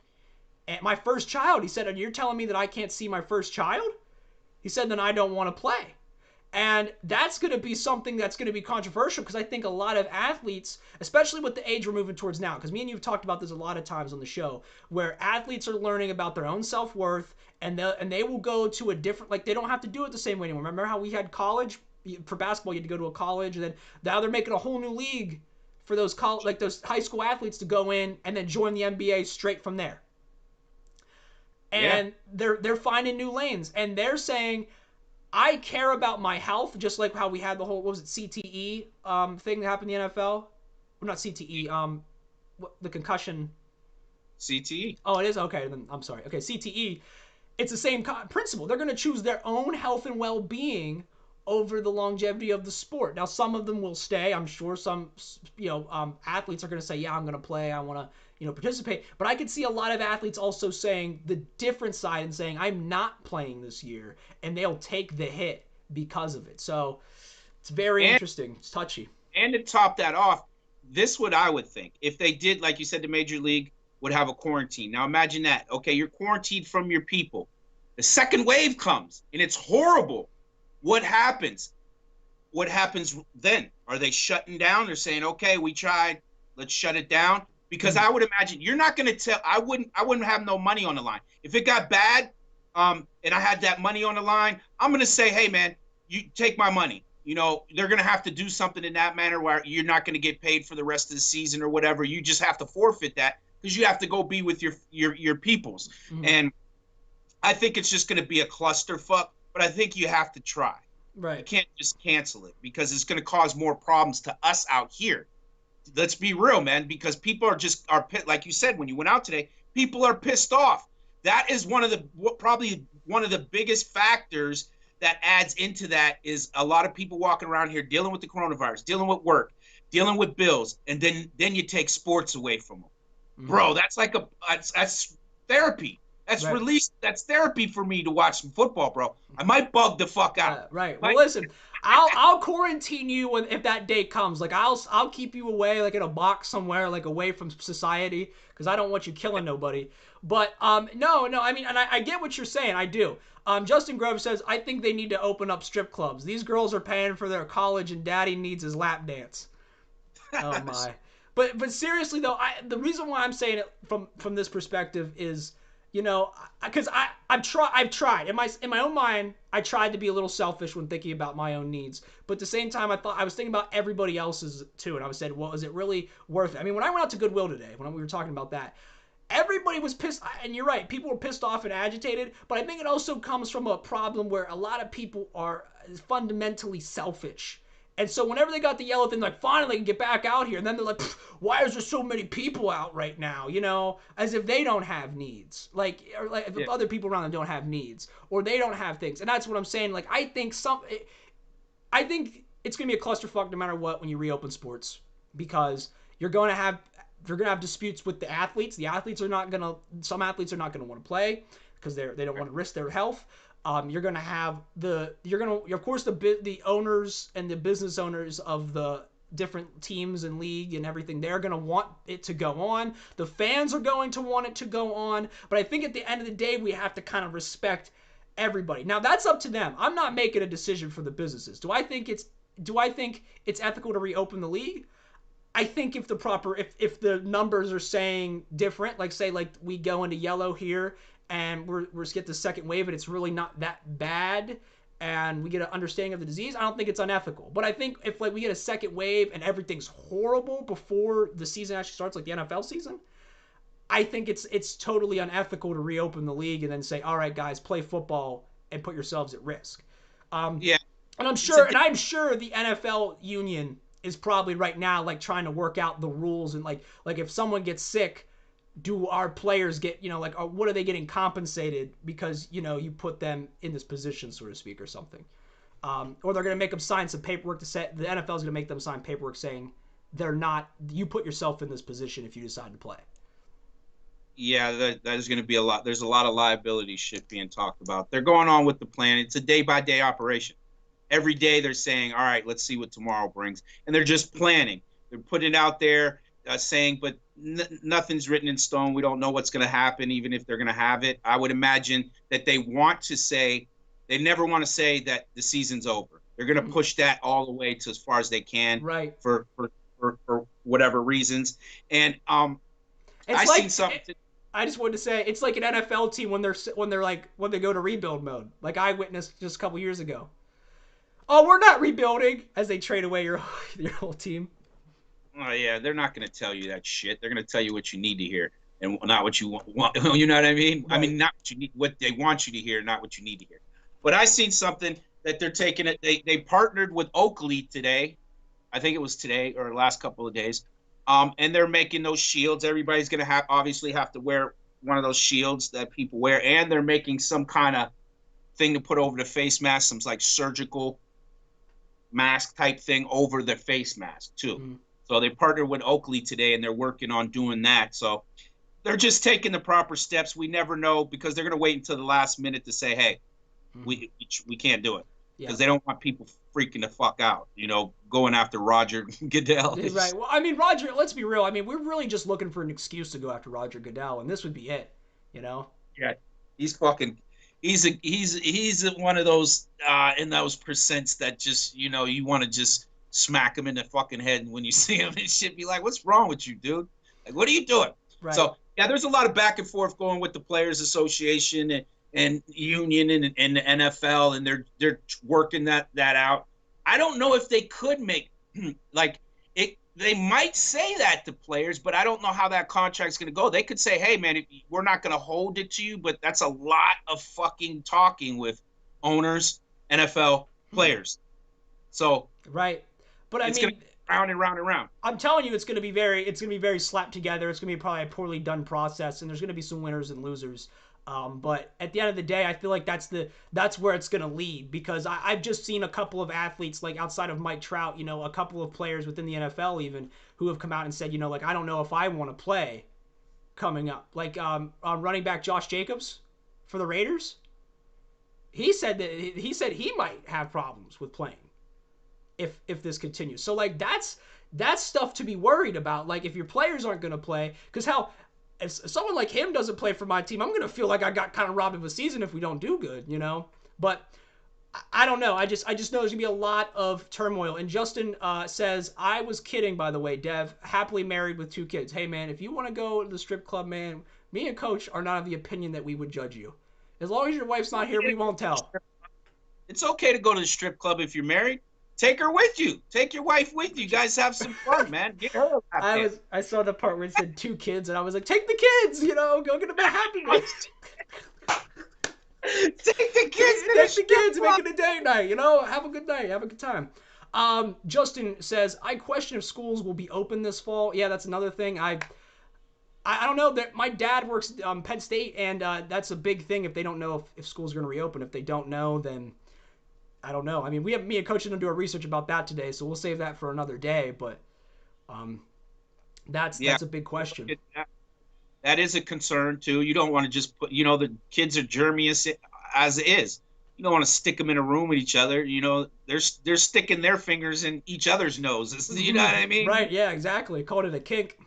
and my first child. He said, and you're telling me that I can't see my first child? He said, then I don't want to play. And that's going to be something that's going to be controversial because I think a lot of athletes, especially with the age we're moving towards now, because me and you have talked about this a lot of times on the show, where athletes are learning about their own self-worth and they will go to a different, like they don't have to do it the same way anymore. Remember how we had college? For basketball, you had to go to a college, and then now they're making a whole new league for those those high school athletes to go in and then join the NBA straight from there. Yeah. And they're finding new lanes, and they're saying, I care about my health, just like how we had the whole, what was it, CTE thing that happened in the NFL? Well, not CTE, the concussion. CTE. Oh, it is? Okay, then I'm sorry. Okay, CTE. It's the same principle. They're going to choose their own health and well-being over the longevity of the sport. Now, some of them will stay. I'm sure some, athletes are going to say, yeah, I'm going to play. I want to, participate. But I could see a lot of athletes also saying the different side and saying, I'm not playing this year. And they'll take the hit because of it. So it's very interesting. It's touchy. And to top that off, this what I would think. If they did, like you said, the major league would have a quarantine. Now imagine that. Okay, you're quarantined from your people. The second wave comes and it's horrible. What happens? What happens then? Are they shutting down? They're saying, okay, we tried, let's shut it down. Because I would imagine you're not going to tell. I wouldn't have no money on the line if it got bad. And I had that money on the line. I'm going to say, hey man, you take my money. They're going to have to do something in that manner where you're not going to get paid for the rest of the season or whatever. You just have to forfeit that because you have to go be with your peoples. Mm-hmm. And I think it's just going to be a clusterfuck. But I think you have to try. Right. You can't just cancel it because it's going to cause more problems to us out here. Let's be real, man, because people are like you said, when you went out today, people are pissed off. That is probably one of the biggest factors that adds into that is a lot of people walking around here dealing with the coronavirus, dealing with work, dealing with bills, and then you take sports away from them. Mm-hmm. Bro, that's like that's therapy. That's right. Release. That's therapy for me to watch some football, bro. I might bug the fuck out. Right. Well, listen, I'll quarantine you if that day comes. Like I'll keep you away, like in a box somewhere, like away from society, because I don't want you killing nobody. But no. I mean, and I get what you're saying. I do. Justin Grove says, I think they need to open up strip clubs. These girls are paying for their college, and daddy needs his lap dance. Oh my. But seriously though, the reason why I'm saying it from this perspective is, because I've tried in my own mind. I tried to be a little selfish when thinking about my own needs, but at the same time, I was thinking about everybody else's too, and I was saying, well, is it really worth it? I mean, when I went out to Goodwill today, when we were talking about that, everybody was pissed, and you're right, people were pissed off and agitated. But I think it also comes from a problem where a lot of people are fundamentally selfish, And so whenever they got the yellow thing, like, finally they can get back out here. And then they're like, why is there so many people out right now? You know, as if they don't have needs. Like, or like if other people around them don't have needs. Or they don't have things. And that's what I'm saying. Like, I think it's going to be a clusterfuck no matter what when you reopen sports. Because you're going to have disputes with the athletes. Some athletes are not going to want to play because they don't want to risk their health. You're going to have of course the owners and the business owners of the different teams and league and everything, they're going to want it to go on. The fans are going to want it to go on. But I think at the end of the day, we have to kind of respect everybody. Now that's up to them. I'm not making a decision for the businesses. Do I think it's ethical to reopen the league? I think if the numbers are saying different, like say like we go into yellow here and we're get the second wave and it's really not that bad and we get an understanding of the disease, I don't think it's unethical. But I think if like we get a second wave and everything's horrible before the season actually starts, like the NFL season, I think it's totally unethical to reopen the league and then say, all right, guys, play football and put yourselves at risk. Yeah. And I'm sure the NFL union is probably right now like trying to work out the rules and like if someone gets sick, do our players get, you know, like what are they getting compensated because, you know, you put them in this position, so to speak, or something. Or they're going to make them sign some paperwork to say the NFL is going to make them sign paperwork saying you put yourself in this position if you decide to play. Yeah, that is going to be a lot. There's a lot of liability shit being talked about. They're going on with the plan. It's a day-by-day operation. Every day they're saying, all right, let's see what tomorrow brings. And they're just planning. They're putting it out there saying, but nothing's written in stone. We don't know what's going to happen, even if they're going to have it. I would imagine that they never want to say that the season's over. They're going to push that all the way to as far as they can, right? For whatever reasons. And seen something. I just wanted to say it's like an NFL team when they go to rebuild mode, like I witnessed just a couple years ago. Oh, we're not rebuilding as they trade away your whole team. Oh yeah, they're not going to tell you that shit. They're going to tell you what you need to hear and not what you want. You know what I mean? Right. I mean, not what you need, what they want you to hear, not what you need to hear. But I seen something that they're taking it. They partnered with Oakley today. I think it was today or the last couple of days. And they're making those shields. Everybody's going to obviously have to wear one of those shields that people wear. And they're making some kind of thing to put over the face mask, some like surgical mask type thing over the face mask too. Mm-hmm. So they partnered with Oakley today and they're working on doing that. So they're just taking the proper steps. We never know because they're going to wait until the last minute to say, hey, we can't do it. Because they don't want people freaking the fuck out, you know, going after Roger Goodell. Right. Well, I mean, Roger, let's be real. I mean, we're really just looking for an excuse to go after Roger Goodell, and this would be it, you know? Yeah. He's one of those in those percents that just, you know, you want to just smack him in the fucking head when you see him and shit. Be like, what's wrong with you, dude? Like, what are you doing? Right. So, yeah, there's a lot of back and forth going with the Players Association and union and the NFL, and they're working that out. I don't know if they could make like it. They might say that to players, but I don't know how that contract's going to go. They could say, "Hey, man, we're not going to hold it to you," but that's a lot of fucking talking with owners, NFL players. So right, but I mean, round and round and round. I'm telling you, it's going to be very slapped together. It's going to be probably a poorly done process, and there's going to be some winners and losers. But at the end of the day, I feel like that's where it's going to lead because I've just seen a couple of athletes, like outside of Mike Trout, you know, a couple of players within the NFL even who have come out and said, you know, like, I don't know if I want to play coming up. Like running back Josh Jacobs for the Raiders. He said he might have problems with playing if this continues. So like that's stuff to be worried about. Like if your players aren't going to play, because if someone like him doesn't play for my team, I'm going to feel like I got kind of robbed of a season if we don't do good, you know? But I don't know. I just know there's going to be a lot of turmoil. And Justin says, I was kidding, by the way, Dev, happily married with 2 kids. Hey, man, if you want to go to the strip club, man, me and Coach are not of the opinion that we would judge you. As long as your wife's not here, we won't tell. It's okay to go to the strip club if you're married. Take her with you. Take your wife with you. You guys have some fun, man. Get her. I saw the part where it said 2 kids, and I was like, take the kids, you know, go get them a happy meal. Take the kids. Take the kids, make it a day night, you know, have a good night, have a good time. Justin says, I question if schools will be open this fall. Yeah, that's another thing. I don't know. That my dad works Penn State, and that's a big thing. If they don't know if schools are going to reopen, if they don't know, then I don't know. I mean, me and Coach didn't do our research about that today, so we'll save that for another day. But um, Yeah, that's a big question. that is a concern too. You don't want to just put, the kids are germiest as is. You don't want to stick them in a room with each other. They're sticking their fingers in each other's noses. You know what I mean? Right? Yeah, exactly. Called it a kink.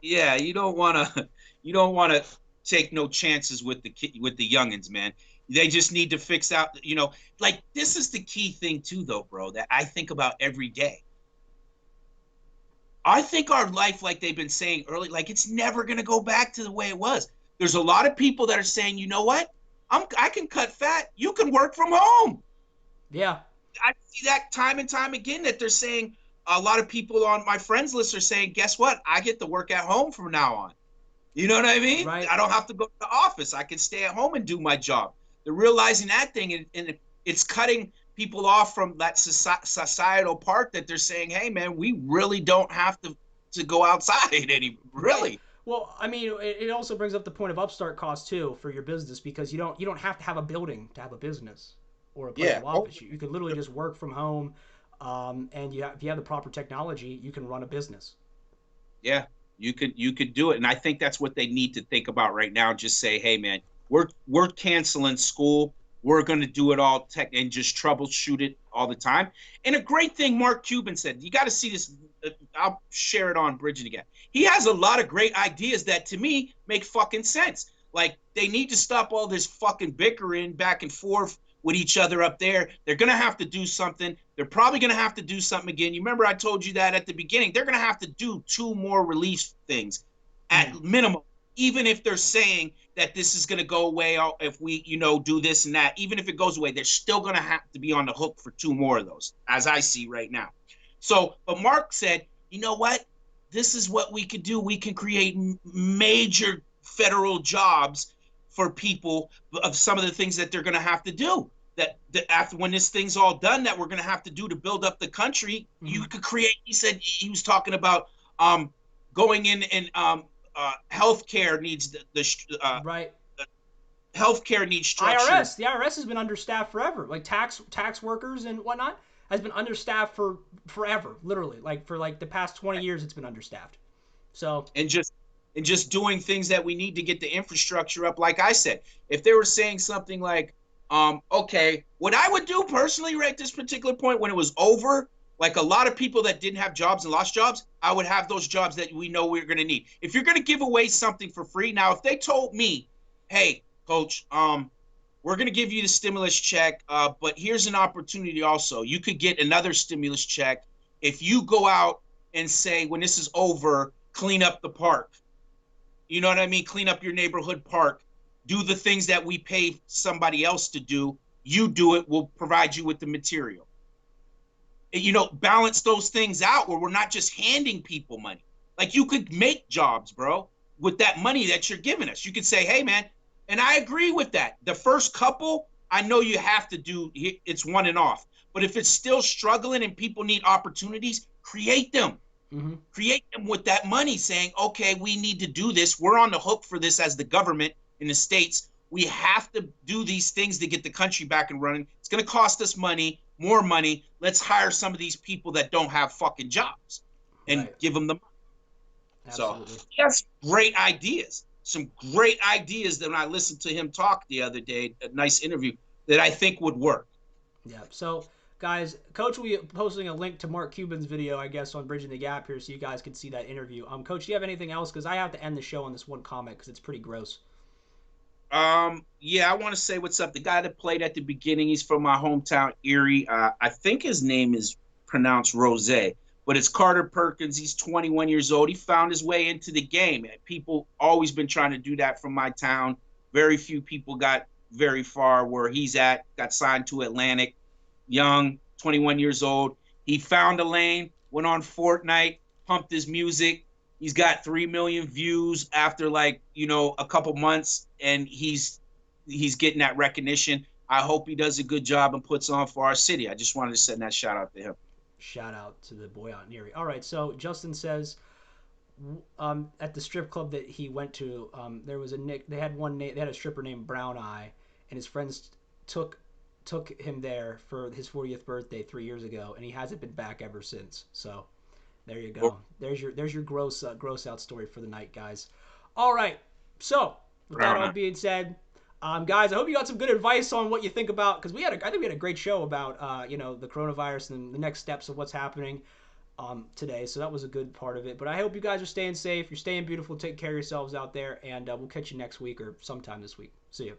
Yeah, you don't want to you don't want to take no chances with the youngins, man. They just need to fix out, like this is the key thing too though, bro, that I think about every day. I think our life, like they've been saying early, like it's never going to go back to the way it was. There's a lot of people that are saying, you know what? I can cut fat. You can work from home. Yeah. I see that time and time again that they're saying, a lot of people on my friends list are saying, guess what? I get to work at home from now on. You know what I mean? Right. I don't have to go to the office. I can stay at home and do my job. They're realizing that thing, and it's cutting people off from that societal part that they're saying, hey, man, we really don't have to go outside anymore. Right. Really? Well, I mean, it also brings up the point of upstart cost too for your business, because you don't have to have a building to have a business or a place Yeah. of office. You can literally just work from home, and if you have the proper technology, you can run a business. Yeah, you could do it, and I think that's what they need to think about right now. Just say, hey, man, we're canceling school. We're going to do it all tech and just troubleshoot it all the time. And a great thing Mark Cuban said, you got to see this. I'll share it on Bridget again. He has a lot of great ideas that to me make fucking sense. Like they need to stop all this fucking bickering back and forth with each other up there. They're going to have to do something. They're probably going to have to do something again. You remember I told you that at the beginning. They're going to have to do 2 more release things at minimum, even if they're saying that this is going to go away if we, do this and that. Even if it goes away, they're still going to have to be on the hook for 2 more of those, as I see right now. So, but Mark said, you know what? This is what we could do. We can create major federal jobs for people of some of the things that they're going to have to do. That after when this thing's all done, that we're going to have to do to build up the country. You could create. He said he was talking about going in and healthcare needs Right. healthcare needs structure. The IRS has been understaffed forever. Like tax workers and whatnot has been understaffed for forever, literally. Like for like the past 20 years, it's been understaffed. So and just doing things that we need to get the infrastructure up. Like I said, if they were saying something like, okay, what I would do personally right at this particular point when it was over, like a lot of people that didn't have jobs and lost jobs, I would have those jobs that we know we're going to need. If you're going to give away something for free, now if they told me, hey, coach, we're going to give you the stimulus check, but here's an opportunity also. You could get another stimulus check if you go out and say, when this is over, clean up the park. You know what I mean? Clean up your neighborhood park. Do the things that we pay somebody else to do. You do it. We'll provide you with the material. Balance those things out where we're not just handing people money. Like you could make jobs, bro, with that money that you're giving us. You could say, hey, man, and I agree with that. The first couple, I know you have to do, it's one and off. But if it's still struggling and people need opportunities, create them. mm-hmm. Create them with that money saying, okay, we need to do this. We're on the hook for this as the government in the States. We have to do these things to get the country back and running. It's going to cost us money, more money. Let's hire some of these people that don't have fucking jobs and give them the money. Absolutely. So he has great ideas, some great ideas that when I listened to him talk the other day, a nice interview that I think would work. Yeah. So, guys, Coach will be posting a link to Mark Cuban's video, I guess, on Bridging the Gap here so you guys can see that interview. Coach, do you have anything else? Because I have to end the show on this one comment because it's pretty gross. Yeah, I want to say what's up. The guy that played at the beginning, he's from my hometown, Erie. I think his name is pronounced Rozei, but it's Carter Perkins. He's 21 years old. He found his way into the game. People always been trying to do that from my town. Very few people got very far where he's at, got signed to Atlantic. Young, 21 years old. He found a lane, went on Fortnite, pumped his music. He's got 3 million views after a couple months, and he's getting that recognition. I hope he does a good job and puts on for our city. I just wanted to send that shout out to him. Shout out to the boy out in Erie. All right, so Justin says, at the strip club that he went to, there was a Nick. They had one. They had a stripper named Brown Eye, and his friends took him there for his 40th birthday 3 years ago, and he hasn't been back ever since. So there you go. There's your gross out story for the night, guys. All right. So with that all being said, guys, I hope you got some good advice on what you think about, because I think we had a great show about the coronavirus and the next steps of what's happening today. So that was a good part of it. But I hope you guys are staying safe. You're staying beautiful. Take care of yourselves out there, and we'll catch you next week or sometime this week. See you.